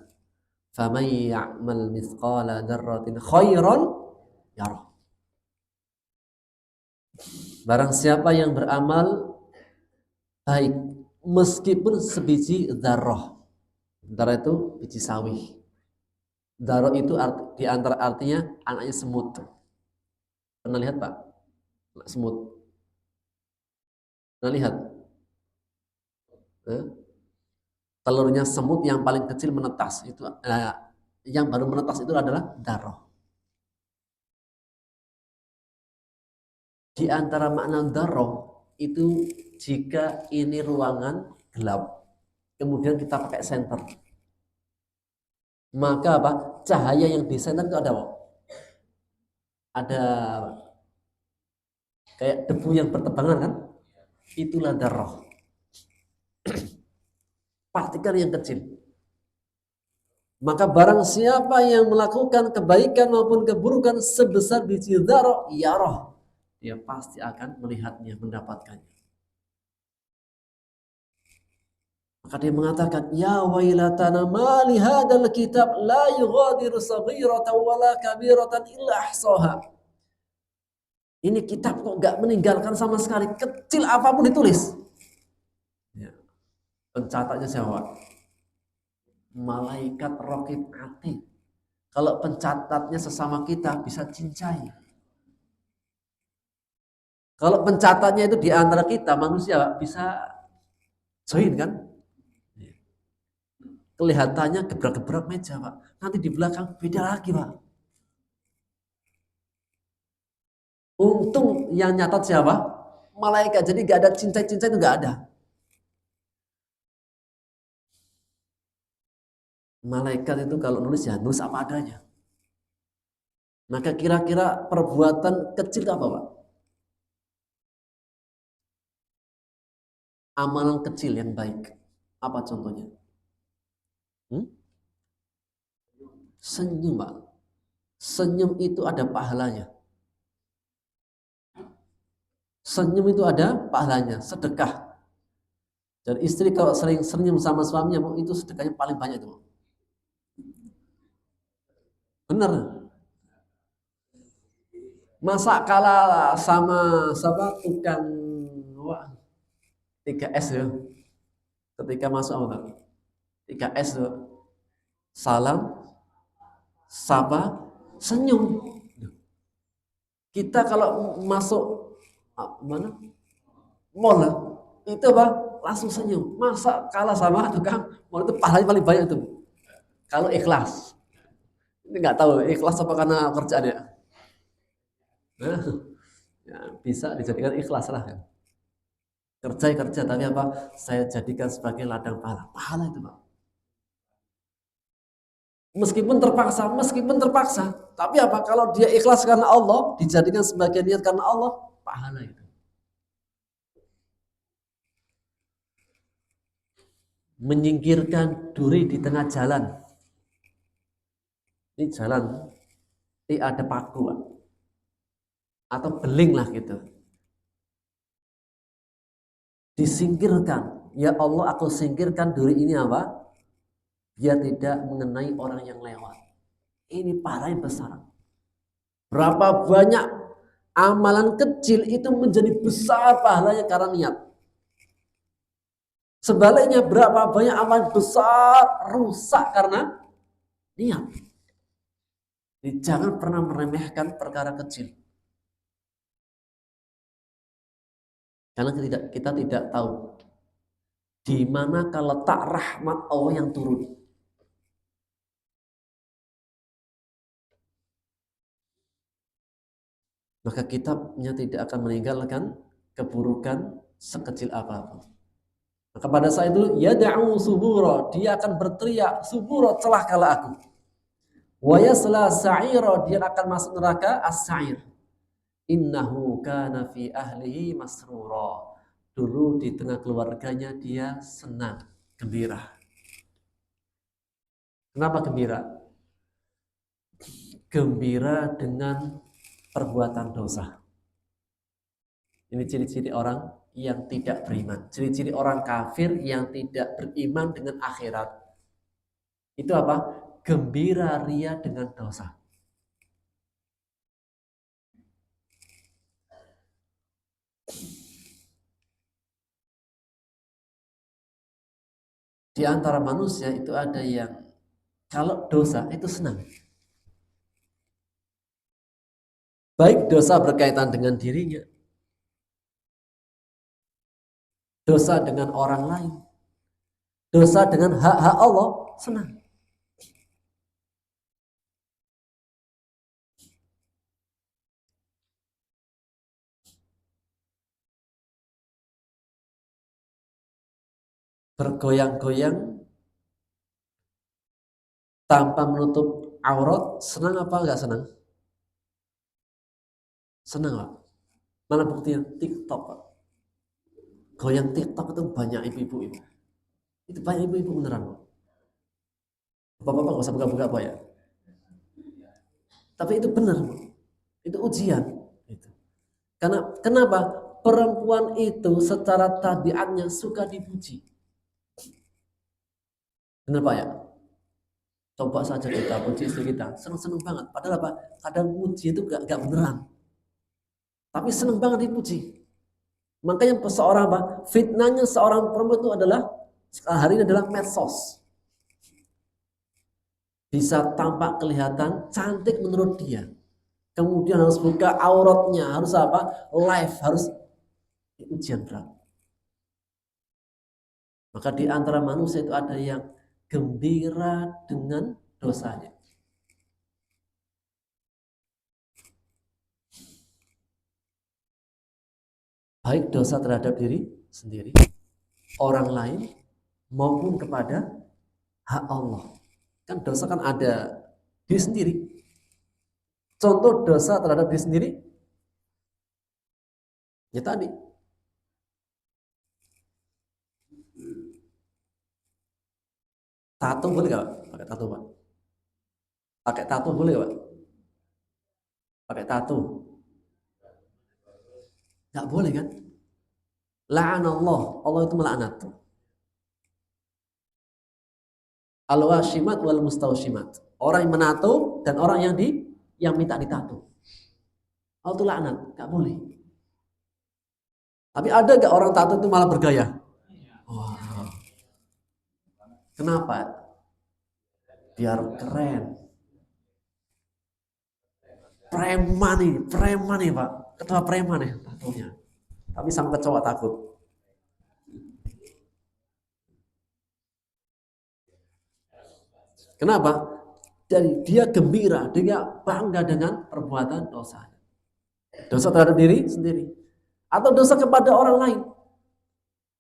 "Faman ya'mal mithqala dzarratin khairan yarah." Barang siapa yang beramal baik meskipun sebiji dzarrah. Dzarrah itu biji sawi. Dzarrah itu di antara artinya anaknya semut. Pernah lihat, Pak? Anak semut. Pernah lihat? Telurnya semut yang paling kecil menetas itu, yang baru menetas itu adalah dzarrah. Di antara makna dzarrah itu jika ini ruangan gelap, kemudian kita pakai senter, maka apa? Cahaya yang di senter itu ada apa? Ada kayak debu yang bertebangan kan? Itulah dzarrah. Partikel yang kecil. Maka barang siapa yang melakukan kebaikan maupun keburukan sebesar biji dzarrah, yarah, dia pasti akan melihatnya, mendapatkannya. Maka dia mengatakan, ya wailatana ma li hadzal kitab la yughadiru saghiratan wala kabiratan illa ahsaha. Ini kitab kok enggak meninggalkan sama sekali, kecil apapun ditulis. Ya. Pencatatnya siapa? Malaikat raqib atid. Kalau pencatatnya sesama kita bisa cincai. Kalau pencatatnya itu di antara kita manusia bisa join kan? Kelihatannya gebrak-gebrak meja, Pak. Nanti di belakang beda lagi, Pak. Untung yang nyatat siapa? Malaikat. Jadi gak ada cincai-cincai, itu gak ada. Malaikat itu kalau nulis ya nulis apa adanya. Maka kira-kira perbuatan kecil apa, Pak? Amalan kecil yang baik. Apa contohnya? Senyum, Pak. Senyum itu ada pahalanya. Senyum itu ada pahalanya. Sedekah. Dan istri kalau sering senyum sama suaminya, itu sedekahnya paling banyak itu. Benar. Masa kalah sama tukang 3S ya. Ketika masuk apa? 3S tuh. Salam, sapa, senyum. Kita kalau masuk mana? Mall itu apa? Langsung senyum. Masa kalah sama tukang mall, itu pahalanya paling banyak tuh. Kalau ikhlas. Ini nggak tahu ikhlas apa karena kerjaan ya. Ya, bisa dijadikan ikhlas lah kan. Kerja tapi apa? Saya jadikan sebagai ladang pahala. Pahala itu, Pak. Meskipun terpaksa. Tapi apa? Kalau dia ikhlas karena Allah, dijadikan sebagai niat karena Allah, pahala itu. Menyingkirkan duri di tengah jalan. Ini jalan. ada paku atau beling lah gitu. Disingkirkan. Ya Allah, aku singkirkan duri ini apa? Dia tidak mengenai orang yang lewat. Ini pahala yang besar. Berapa banyak amalan kecil itu menjadi besar pahalanya karena niat. Sebaliknya berapa banyak amalan besar rusak karena niat. Jadi jangan pernah meremehkan perkara kecil. Karena kita tidak tahu di mana kalau tak rahmat Allah yang turun. Maka kitabnya tidak akan meninggalkan keburukan sekecil apapun. Maka pada saat itu yad'u subura, dia akan berteriak, subura celakalah aku. Wa yasla sa'ira, dia akan masuk neraka as-sa'ir. Innahu kana fi ahlihi masrura. Dulu di tengah keluarganya dia senang, gembira. Kenapa gembira? Gembira dengan perbuatan dosa. Ini ciri-ciri orang yang tidak beriman. Ciri-ciri orang kafir yang tidak beriman dengan akhirat. Itu apa? Gembira ria dengan dosa. Di antara manusia itu ada yang kalau dosa itu senang. Baik dosa berkaitan dengan dirinya, dosa dengan orang lain, dosa dengan hak-hak Allah, senang. Bergoyang-goyang tanpa menutup aurat, senang apa enggak senang? Senang, Pak. Mana buktinya? TikTok, Pak. Goyang TikTok itu banyak ibu-ibu itu. Itu banyak ibu-ibu beneran, Pak. Bapak-bapak nggak usah buka-buka apa ya. Tapi itu benar, Pak. Itu ujian. Itu. Karena kenapa? Perempuan itu secara tabiatnya suka dipuji. Kenapa ya? Coba saja kita puji istri kita, seneng-seneng banget. Padahal apa? Kadang puji itu gak beneran. Tapi seneng banget dipuji. Makanya seorang apa? Fitnahnya seorang perempuan itu adalah hari ini adalah medsos. Bisa tampak kelihatan cantik menurut dia. Kemudian harus buka auratnya, harus apa? Live, harus ujian berat. Maka di antara manusia itu ada yang gembira dengan dosanya. Baik dosa terhadap diri sendiri, orang lain, maupun kepada hak Allah. Kan dosa kan ada diri sendiri. Contoh dosa terhadap diri sendiri, ya tadi. Tato boleh gak? Pakai tato, Pak? Pakai tato boleh, Pak? Pakai tato. Gak boleh kan? La'anallah, Allah itu melaknat. Al-washimat wal mustawshimat. Orang yang menato dan orang yang minta ditato. Allah itu laknat, gak boleh. Tapi ada gak orang tato itu malah bergaya? Wow. Kenapa? Biar keren. Preman nih Pak. Ketua preman nih tatonya. Tapi sama kecoa takut. Kenapa? Jadi dia gembira, dia bangga dengan perbuatan dosa. Dosa terhadap diri sendiri. Atau dosa kepada orang lain.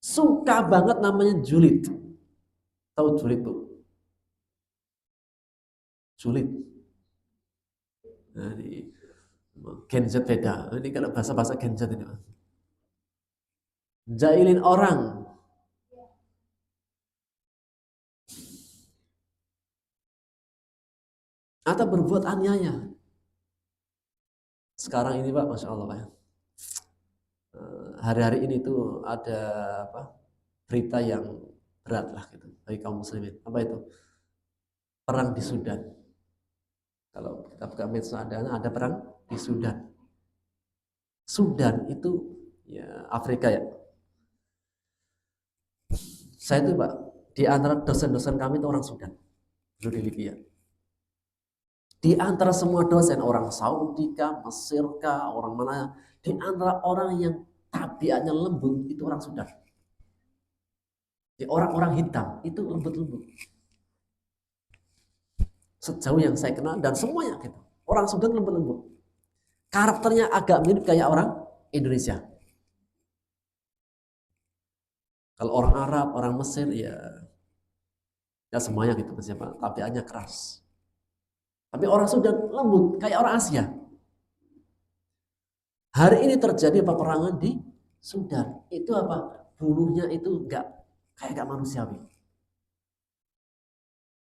Suka banget namanya julid. Tahu julid tuh? Julid. Nah, ini Gen Z beda. Ini kalau bahasa-bahasa Gen Z ini. Jailin orang. Atau berbuat aniaya. Sekarang ini Pak, Masya Allah Pak ya. Hari-hari ini tuh ada berita yang berat lah gitu bagi kaum muslimin. Apa itu? Perang di Sudan. Kalau kita buka medsos ada perang di Sudan. Sudan itu ya Afrika ya. Saya itu Pak, di antara dosen-dosen kami itu orang Sudan, dulu di Libya. Di antara semua dosen, orang Saudi kah, Mesir kah, orang mana, di antara orang yang tabiatnya lembut, itu orang Sudan. Di orang-orang hitam, itu lembut-lembut. Sejauh yang saya kenal, dan semuanya gitu. Orang Sudan lembut-lembut. Karakternya agak mirip kayak orang Indonesia. Kalau orang Arab, orang Mesir, ya semuanya gitu, siapa? Tabiatnya keras. Tapi orang Sudan lembut, kayak orang Asia. Hari ini terjadi peperangan di Sudan. Itu apa? Bunuhnya itu kayak gak manusiawi.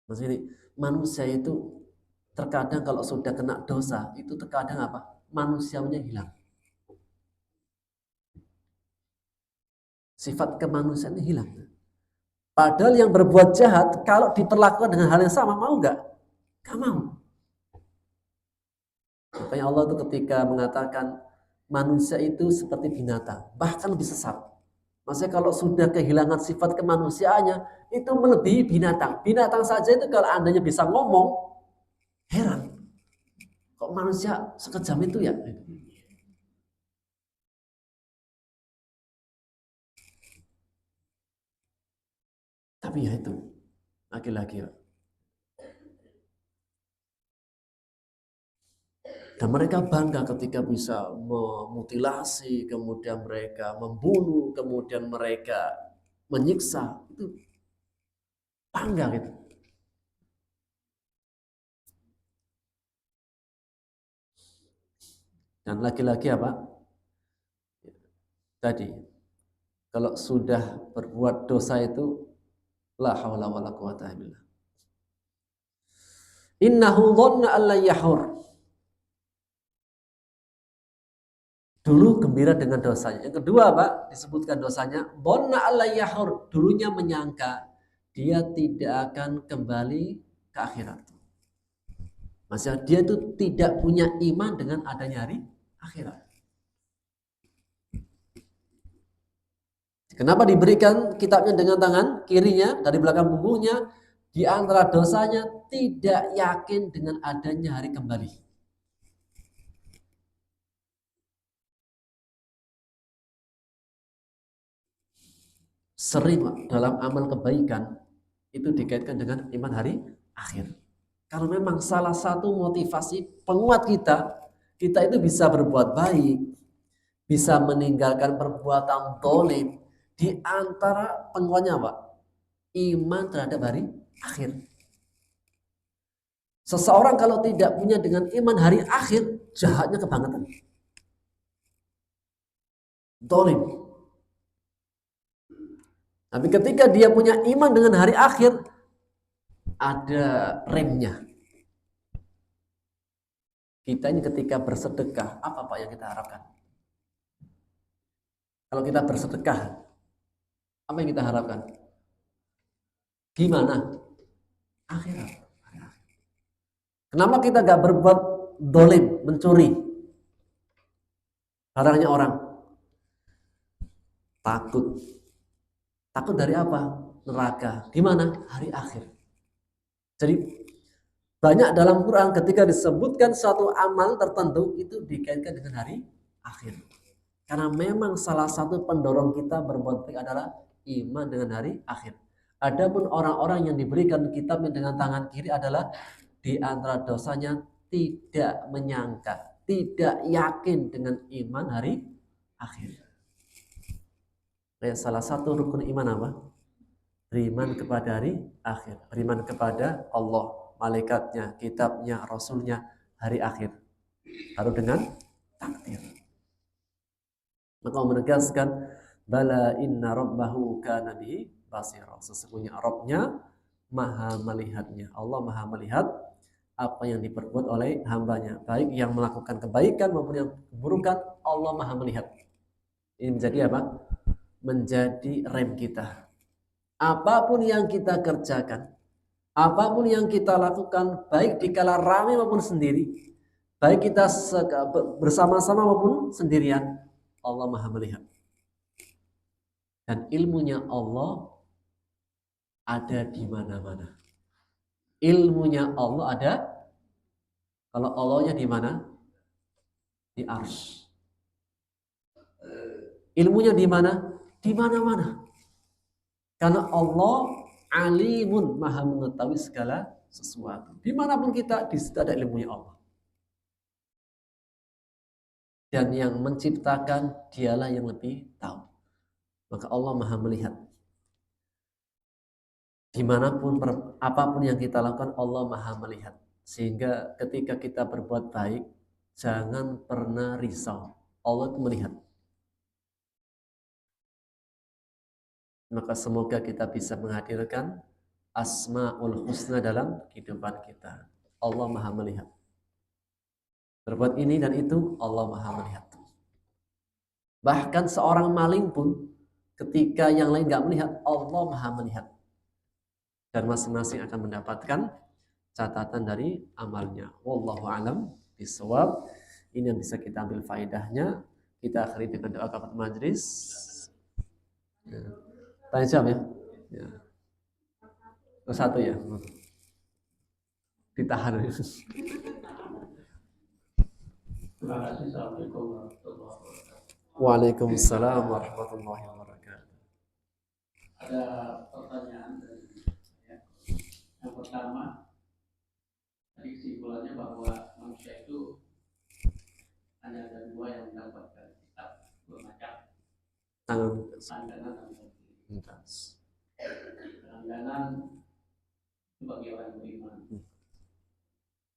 Maksudnya manusia itu terkadang kalau sudah kena dosa, itu terkadang apa? Manusiawinya hilang. Sifat kemanusiaan hilang. Padahal yang berbuat jahat, kalau diperlakukan dengan hal yang sama, mau nggak? Gak mau. Makanya Allah itu ketika mengatakan manusia itu seperti binatang, bahkan lebih sesat. Maksudnya kalau sudah kehilangan sifat kemanusiaannya, itu melebihi binatang. Binatang saja itu kalau andanya bisa ngomong, heran. Kok manusia sekejam itu ya? Tapi ya itu, laki-laki ya. Dan mereka bangga ketika bisa memutilasi, kemudian mereka membunuh, kemudian mereka menyiksa. Itu bangga gitu. Dan laki-laki apa? Tadi, kalau sudah berbuat dosa itu, la haula wala quwata illa billah. Innahu dhanna an la yahur. Dulu gembira dengan dosanya. Yang kedua Pak, disebutkan dosanya, dhanna an la yahur. Dulunya menyangka dia tidak akan kembali ke akhirat. Maksudnya dia itu tidak punya iman dengan adanya hari akhirat. Kenapa diberikan kitabnya dengan tangan kirinya dari belakang punggungnya? Di antara dosanya tidak yakin dengan adanya hari kembali. Sering dalam amal kebaikan itu dikaitkan dengan iman hari akhir. Kalau memang salah satu motivasi penguat kita itu bisa berbuat baik, bisa meninggalkan perbuatan tolim, di antara penguatnya Pak, iman terhadap hari akhir. Seseorang kalau tidak punya dengan iman hari akhir, jahatnya kebangetan. Tolim. Tapi ketika dia punya iman dengan hari akhir, ada remnya. Kita ini ketika bersedekah, apa Pak yang kita harapkan? Kalau kita bersedekah, apa yang kita harapkan? Gimana? Akhirat. Kenapa kita gak berbuat dolim, mencuri barangnya orang? Takut. Takut dari apa? Neraka. Di mana? Hari akhir. Jadi banyak dalam Quran ketika disebutkan suatu amal tertentu itu dikaitkan dengan hari akhir. Karena memang salah satu pendorong kita berbuat baik adalah iman dengan hari akhir. Adapun orang-orang yang diberikan kitabnya dengan tangan kiri adalah di antara dosanya tidak menyangka, tidak yakin dengan iman hari akhir. Salah satu rukun iman apa? Beriman kepada hari akhir, beriman kepada Allah, malaikatnya, kitabnya, rasulnya, hari akhir. Baru dengan takdir. Maka menegaskan bala inna rabbahu kana bihi basira. Sesungguhnya Rabbnya maha melihatnya. Allah maha melihat apa yang diperbuat oleh hambanya, baik yang melakukan kebaikan maupun yang keburukan. Allah Maha melihat. Ini menjadi apa? Menjadi rem kita. Apapun yang kita kerjakan, apapun yang kita lakukan, baik dikala ramai maupun sendiri, baik kita bersama-sama maupun sendirian, Allah Maha melihat. Dan ilmunya Allah ada di mana-mana. Ilmunya Allah ada. Kalau Allahnya di mana? Di arsy. Ilmunya di mana? Di mana-mana. Karena Allah alimun, maha mengetahui segala sesuatu. Dimanapun kita, di situ ada ilmunya Allah. Dan yang menciptakan, dialah yang lebih tahu. Maka Allah maha melihat. Dimanapun, apapun yang kita lakukan, Allah maha melihat. Sehingga ketika kita berbuat baik, jangan pernah risau. Allah itu melihat. Maka semoga kita bisa menghadirkan Asmaul Husna dalam kehidupan kita. Allah maha melihat. Berbuat ini dan itu, Allah maha melihat. Bahkan seorang maling pun, ketika yang lain gak melihat, Allah maha melihat. Dan masing-masing akan mendapatkan catatan dari amalnya. Wallahu alam bisawab. Ini yang bisa kita ambil faedahnya. Kita akhiri dengan doa kafarat majlis. Ya. Tanya jawab ya. Ya. Satu ya. Ditahan. Terima kasih. Assalamualaikum warahmatullahi wabarakatuh. Waalaikumsalam warahmatullahi wabarakatuh. Ada pertanyaan dari saya. Yang pertama, tadi kesimpulannya bahwa manusia itu hanya ada dua yang mendapatkan kitab, dua macam. Langganan dan mandiri. Langganan bagi orang beriman.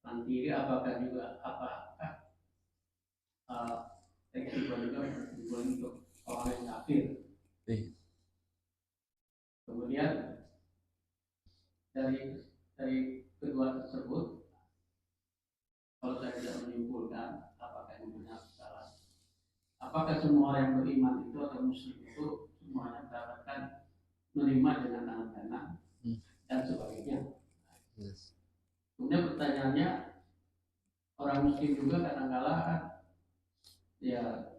Mandiri apakah juga kesimpulan juga untuk orang yang kafir. Kemudian dari kedua tersebut, kalau saya tidak menyimpulkan apakah ini benar atau salah, apakah semua orang yang beriman itu atau muslim itu semuanya mendapatkan menerima dengan tangan kanan dan sebagainya. Kemudian pertanyaannya, orang muslim juga kadang-kala kan dia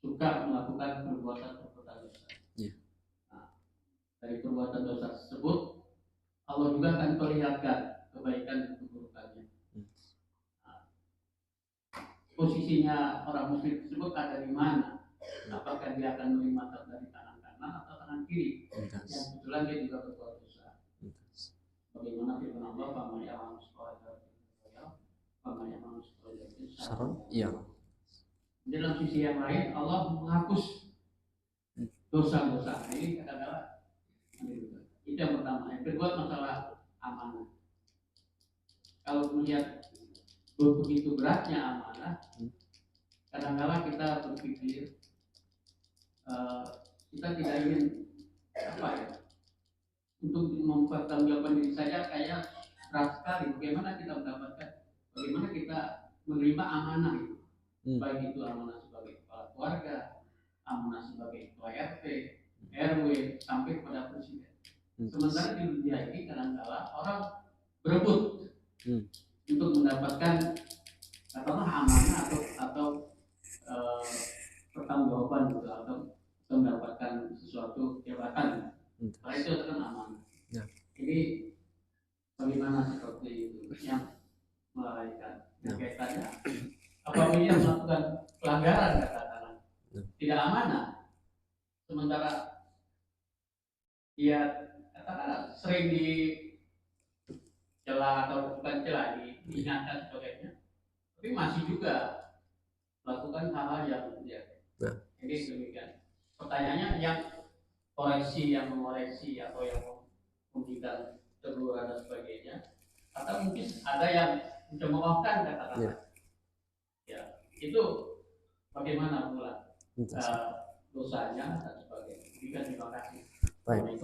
suka melakukan perbuatan-perbuatan dosa. Nah, dari perbuatan dosa tersebut Allah juga akan perlihatkan kebaikan dan keburukannya. Nah, posisinya orang muslim tersebut ada di mana? Apakah dia akan menerima dari tangan kanan atau tangan kiri? Yang kebetulan dia juga berbuat dosa. Bagaimana firman Allah, "Faman ya'mal mithqala dzarratin faman ya'mal mithqala dzarratin syarran yarah." Dalam sisi yang lain, Allah menghapus dosa-dosa. Ini kadang-kadang itu yang pertama. Yang kedua, masalah amanah. Kalau melihat begitu beratnya amanah, kadang-kadang kita berpikir kita tidak ingin untuk mempertanggungjawabkan diri saja kayak berat sekali. Bagaimana kita mendapatkan, bagaimana kita menerima amanah itu, baik itu amanah sebagai kepala keluarga, amanah sebagai ketua RT, RW, sampai kepada presiden. Sementara di dunia ini kadang-kadang orang berebut untuk mendapatkan katakanlah amanah atau pertanggungjawaban gitu, atau mendapatkan sesuatu jabatan. Nah, itu kan amanah. Ini bagaimana seperti itu yang melarikan kaitannya? Apabila dia melakukan pelanggaran katakanlah tidak amanah, sementara dia katakanlah sering dicela atau bukan cela, diingatkan sebagainya, tapi masih juga melakukan hal-hal yang ini demikian. Pertanyaannya, yang koreksi, yang mengoreksi atau yang memberikan teguran dan sebagainya, atau mungkin ada yang mencemoohkan katakanlah, ya itu bagaimana pula dosanya dan sebagainya. Terima kasih. Baik.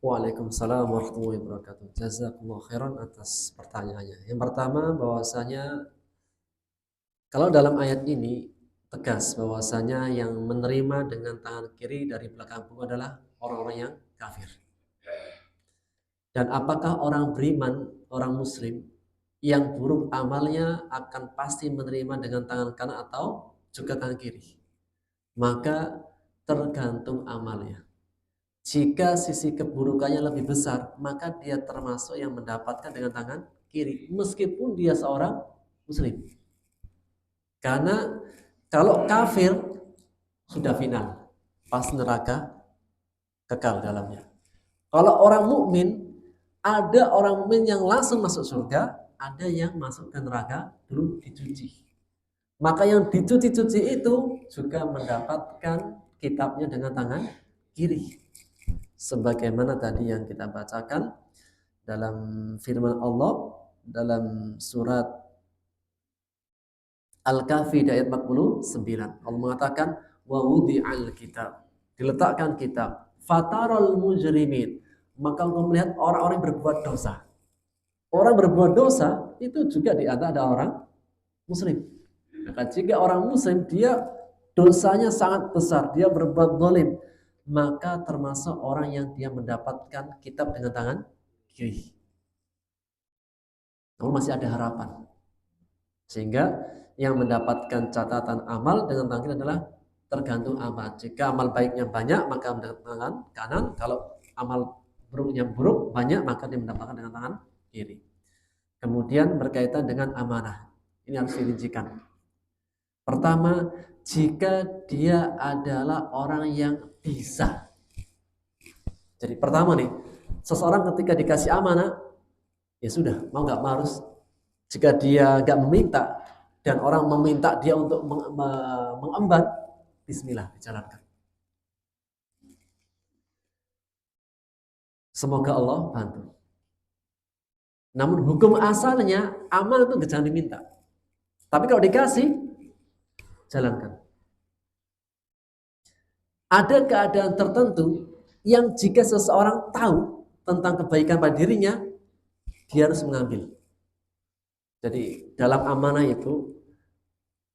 Waalaikumsalam warahmatullahi wabarakatuh. Jazakallahu khairan atas pertanyaannya. Yang pertama, bahwasanya kalau dalam ayat ini tegas bahwasanya yang menerima dengan tangan kiri dari belakang punggung adalah orang-orang yang kafir. Dan apakah orang beriman, orang muslim yang buruk amalnya akan pasti menerima dengan tangan kanan atau juga tangan kiri? Maka tergantung amalnya. Jika sisi keburukannya lebih besar, maka dia termasuk yang mendapatkan dengan tangan kiri, meskipun dia seorang muslim. Karena kalau kafir sudah final, pas neraka kekal dalamnya. Kalau orang mukmin, ada orang mukmin yang langsung masuk surga, ada yang masuk ke neraka dulu dicuci. Maka yang dicuci-cuci itu juga mendapatkan kitabnya dengan tangan kiri. Sebagaimana tadi yang kita bacakan dalam firman Allah dalam surat Al-Kahfi ayat 49. Allah mengatakan wa wudi'al kitab. Diletakkan kitab. Fataral mujrimin. Maka engkau melihat orang-orang yang berbuat dosa. Orang berbuat dosa itu juga di antara ada orang muslim. Maka jika orang muslim dia dosanya sangat besar, dia berbuat zalim, maka termasuk orang yang dia mendapatkan kitab dengan tangan kiri. Namun masih ada harapan. Sehingga yang mendapatkan catatan amal dengan tangan kiri adalah tergantung amal. Jika amal baiknya banyak maka dengan tangan kanan, kalau amal buruknya buruk banyak maka dia mendapatkan dengan tangan kiri. Kemudian berkaitan dengan amanah. Ini harus dirincikan. Pertama, jika dia adalah orang yang bisa. Jadi pertama nih, seseorang ketika dikasih amanah, ya sudah, mau nggak mau harus. Jika dia nggak meminta dan orang meminta dia untuk mengemban, bismillah dijalankan. Semoga Allah bantu. Namun hukum asalnya amal itu jangan diminta. Tapi kalau dikasih, jalankan. Ada keadaan tertentu yang jika seseorang tahu tentang kebaikan pada dirinya, dia harus mengambil. Jadi dalam amanah itu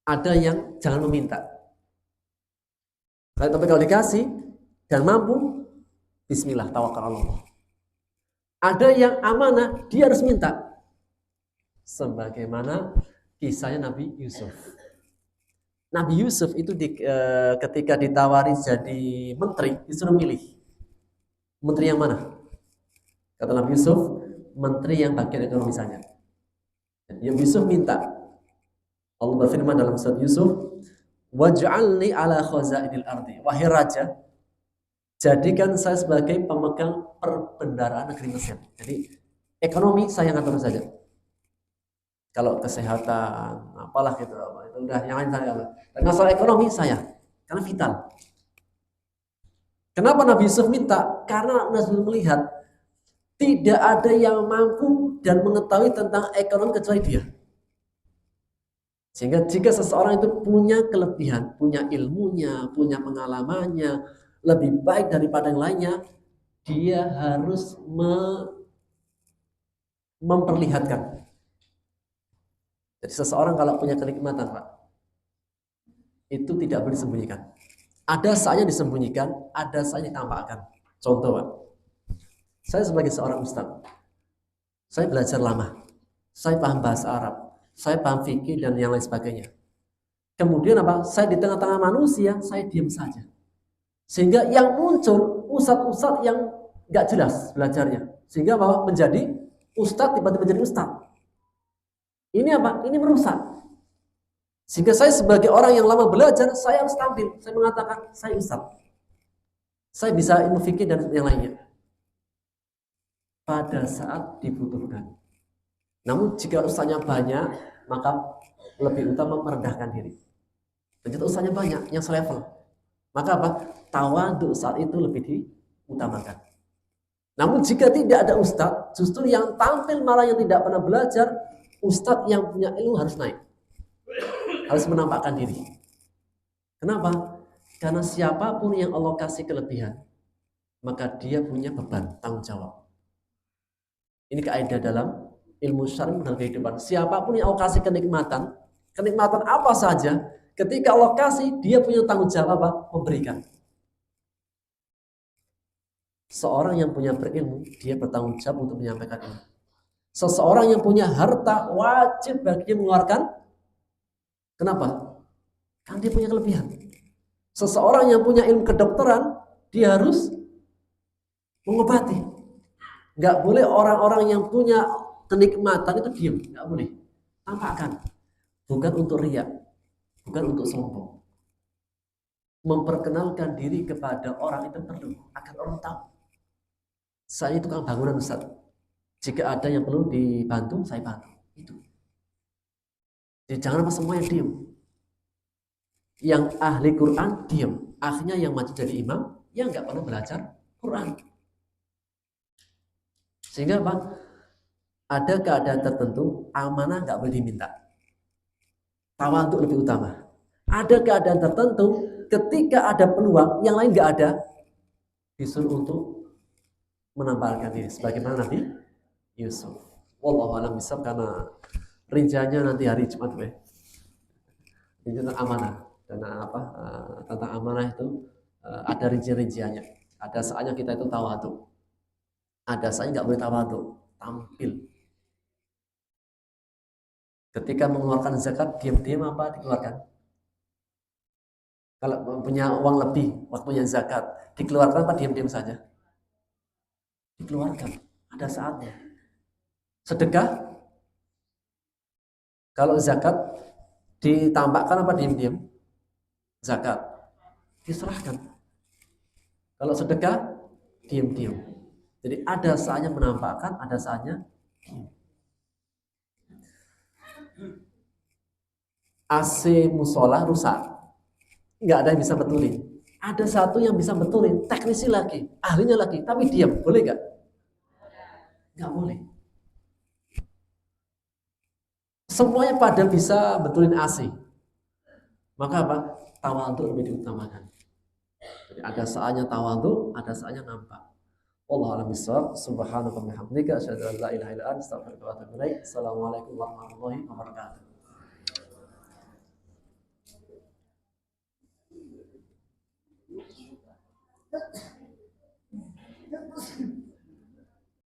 ada yang jangan meminta. Tapi kalau dikasih dan mampu, bismillah, tawakal Allah. Ada yang amanah, dia harus minta. Sebagaimana kisahnya Nabi Yusuf. Nabi Yusuf itu ketika ditawari jadi menteri, disuruh milih. Menteri yang mana? Kata Nabi Yusuf, menteri yang bagian ekonomi saja. Nabi Yusuf minta. Allah berfirman dalam surat Yusuf, waj'alni ala khazainil ardi. Wahai raja, jadikan saya sebagai pemegang perbendaharaan negeri Mesir. Jadi ekonomi saya yang atur saja. Kalau kesehatan, apalah gitu, itu udah yang lain saya. Dan masalah ekonomi saya, karena vital. Kenapa Nabi Yusuf minta? Karena Nabi Yusuf melihat tidak ada yang mampu dan mengetahui tentang ekonomi kecuali dia. Sehingga jika seseorang itu punya kelebihan, punya ilmunya, punya pengalamannya, lebih baik daripada yang lainnya, dia harus memperlihatkan. Jadi seseorang kalau punya kenikmatan, Pak, itu tidak boleh disembunyikan. Ada saatnya disembunyikan, ada saatnya ditampakkan. Contoh, Pak, saya sebagai seorang ustaz, saya belajar lama, saya paham bahasa Arab, saya paham fikih dan yang lain sebagainya. Kemudian apa? Saya di tengah-tengah manusia, saya diam saja. Sehingga yang muncul ustaz-ustaz yang nggak jelas belajarnya, sehingga apa? Menjadi ustaz tiba-tiba menjadi ustaz. Ini apa? Ini merusak. Sehingga saya sebagai orang yang lama belajar, saya harus tampil. Saya mengatakan, saya ustaz. Saya bisa ilmu fikih dan yang lainnya. Pada saat dibutuhkan. Namun jika ustaznya banyak, maka lebih utama merendahkan diri. Begitu ustaznya banyak, yang selevel. Maka apa? Tawadhu saat itu lebih diutamakan. Namun jika tidak ada ustaz, justru yang tampil malah yang tidak pernah belajar, ustaz yang punya ilmu harus naik. Harus menampakkan diri. Kenapa? Karena siapapun yang Allah kasih kelebihan, maka dia punya beban tanggung jawab. Ini kaidah dalam ilmu syar'i dalam kehidupan. Siapapun yang Allah kasih kenikmatan apa saja, ketika Allah kasih, dia punya tanggung jawab apa? Memberikan. Seorang yang punya berilmu, dia bertanggung jawab untuk menyampaikan ilmu. Seseorang yang punya harta, wajib bagi dia mengeluarkan. Kenapa? Kan dia punya kelebihan. Seseorang yang punya ilmu kedokteran, dia harus mengobati. Nggak boleh orang-orang yang punya kenikmatan itu diam, nggak boleh. Tampakkan. Bukan untuk riak, bukan untuk sombong. Memperkenalkan diri kepada orang itu perlu, agar orang tahu. Saya itu tukang bangunan, Ustaz. Jika ada yang perlu dibantu, saya bantu. Itu. Jadi jangan apa semuanya diam. Yang ahli Quran diam. Akhirnya yang maju jadi imam, yang nggak pernah belajar Quran. Sehingga apa? Ada keadaan tertentu, amanah nggak boleh diminta. Tawadhu lebih utama. Ada keadaan tertentu, ketika ada peluang, yang lain nggak ada, disuruh untuk menampilkan diri. Sebagaimana Nabi Yusuf. Wallahu a'lam bishawab, karena rinciannya nanti hari Jumat, ini tentang amanah. Dan tentang amanah itu ada rinci-rinciannya. Ada saatnya kita itu tawadhu. Ada saatnya nggak boleh tawadhu, tampil. Ketika mengeluarkan zakat, diam-diam apa dikeluarkan? Kalau punya uang lebih, waktunya zakat, dikeluarkan apa diam-diam saja? Dikeluarkan. Ada saatnya. Sedekah, kalau zakat ditampakkan apa diam-diam? Zakat diserahkan. Kalau sedekah diam-diam. Jadi ada saatnya menampakkan, ada saatnya diam. AC musola rusak, nggak ada yang bisa betulin. Ada satu yang bisa betulin, teknisi lagi, ahlinya lagi, tapi diam, boleh nggak? Nggak boleh. Semuanya pada bisa betulin AC. Maka apa? Tawadhu lebih diutamakan. Jadi ada saatnya tawadhu, ada saatnya nampak. Wallahu a'lam bishawab. Subhanaka wa bihamdika asyhadu an la ilaha illa anta astaghfiruka wa atubu ilaik. Assalamualaikum warahmatullahi wabarakatuh.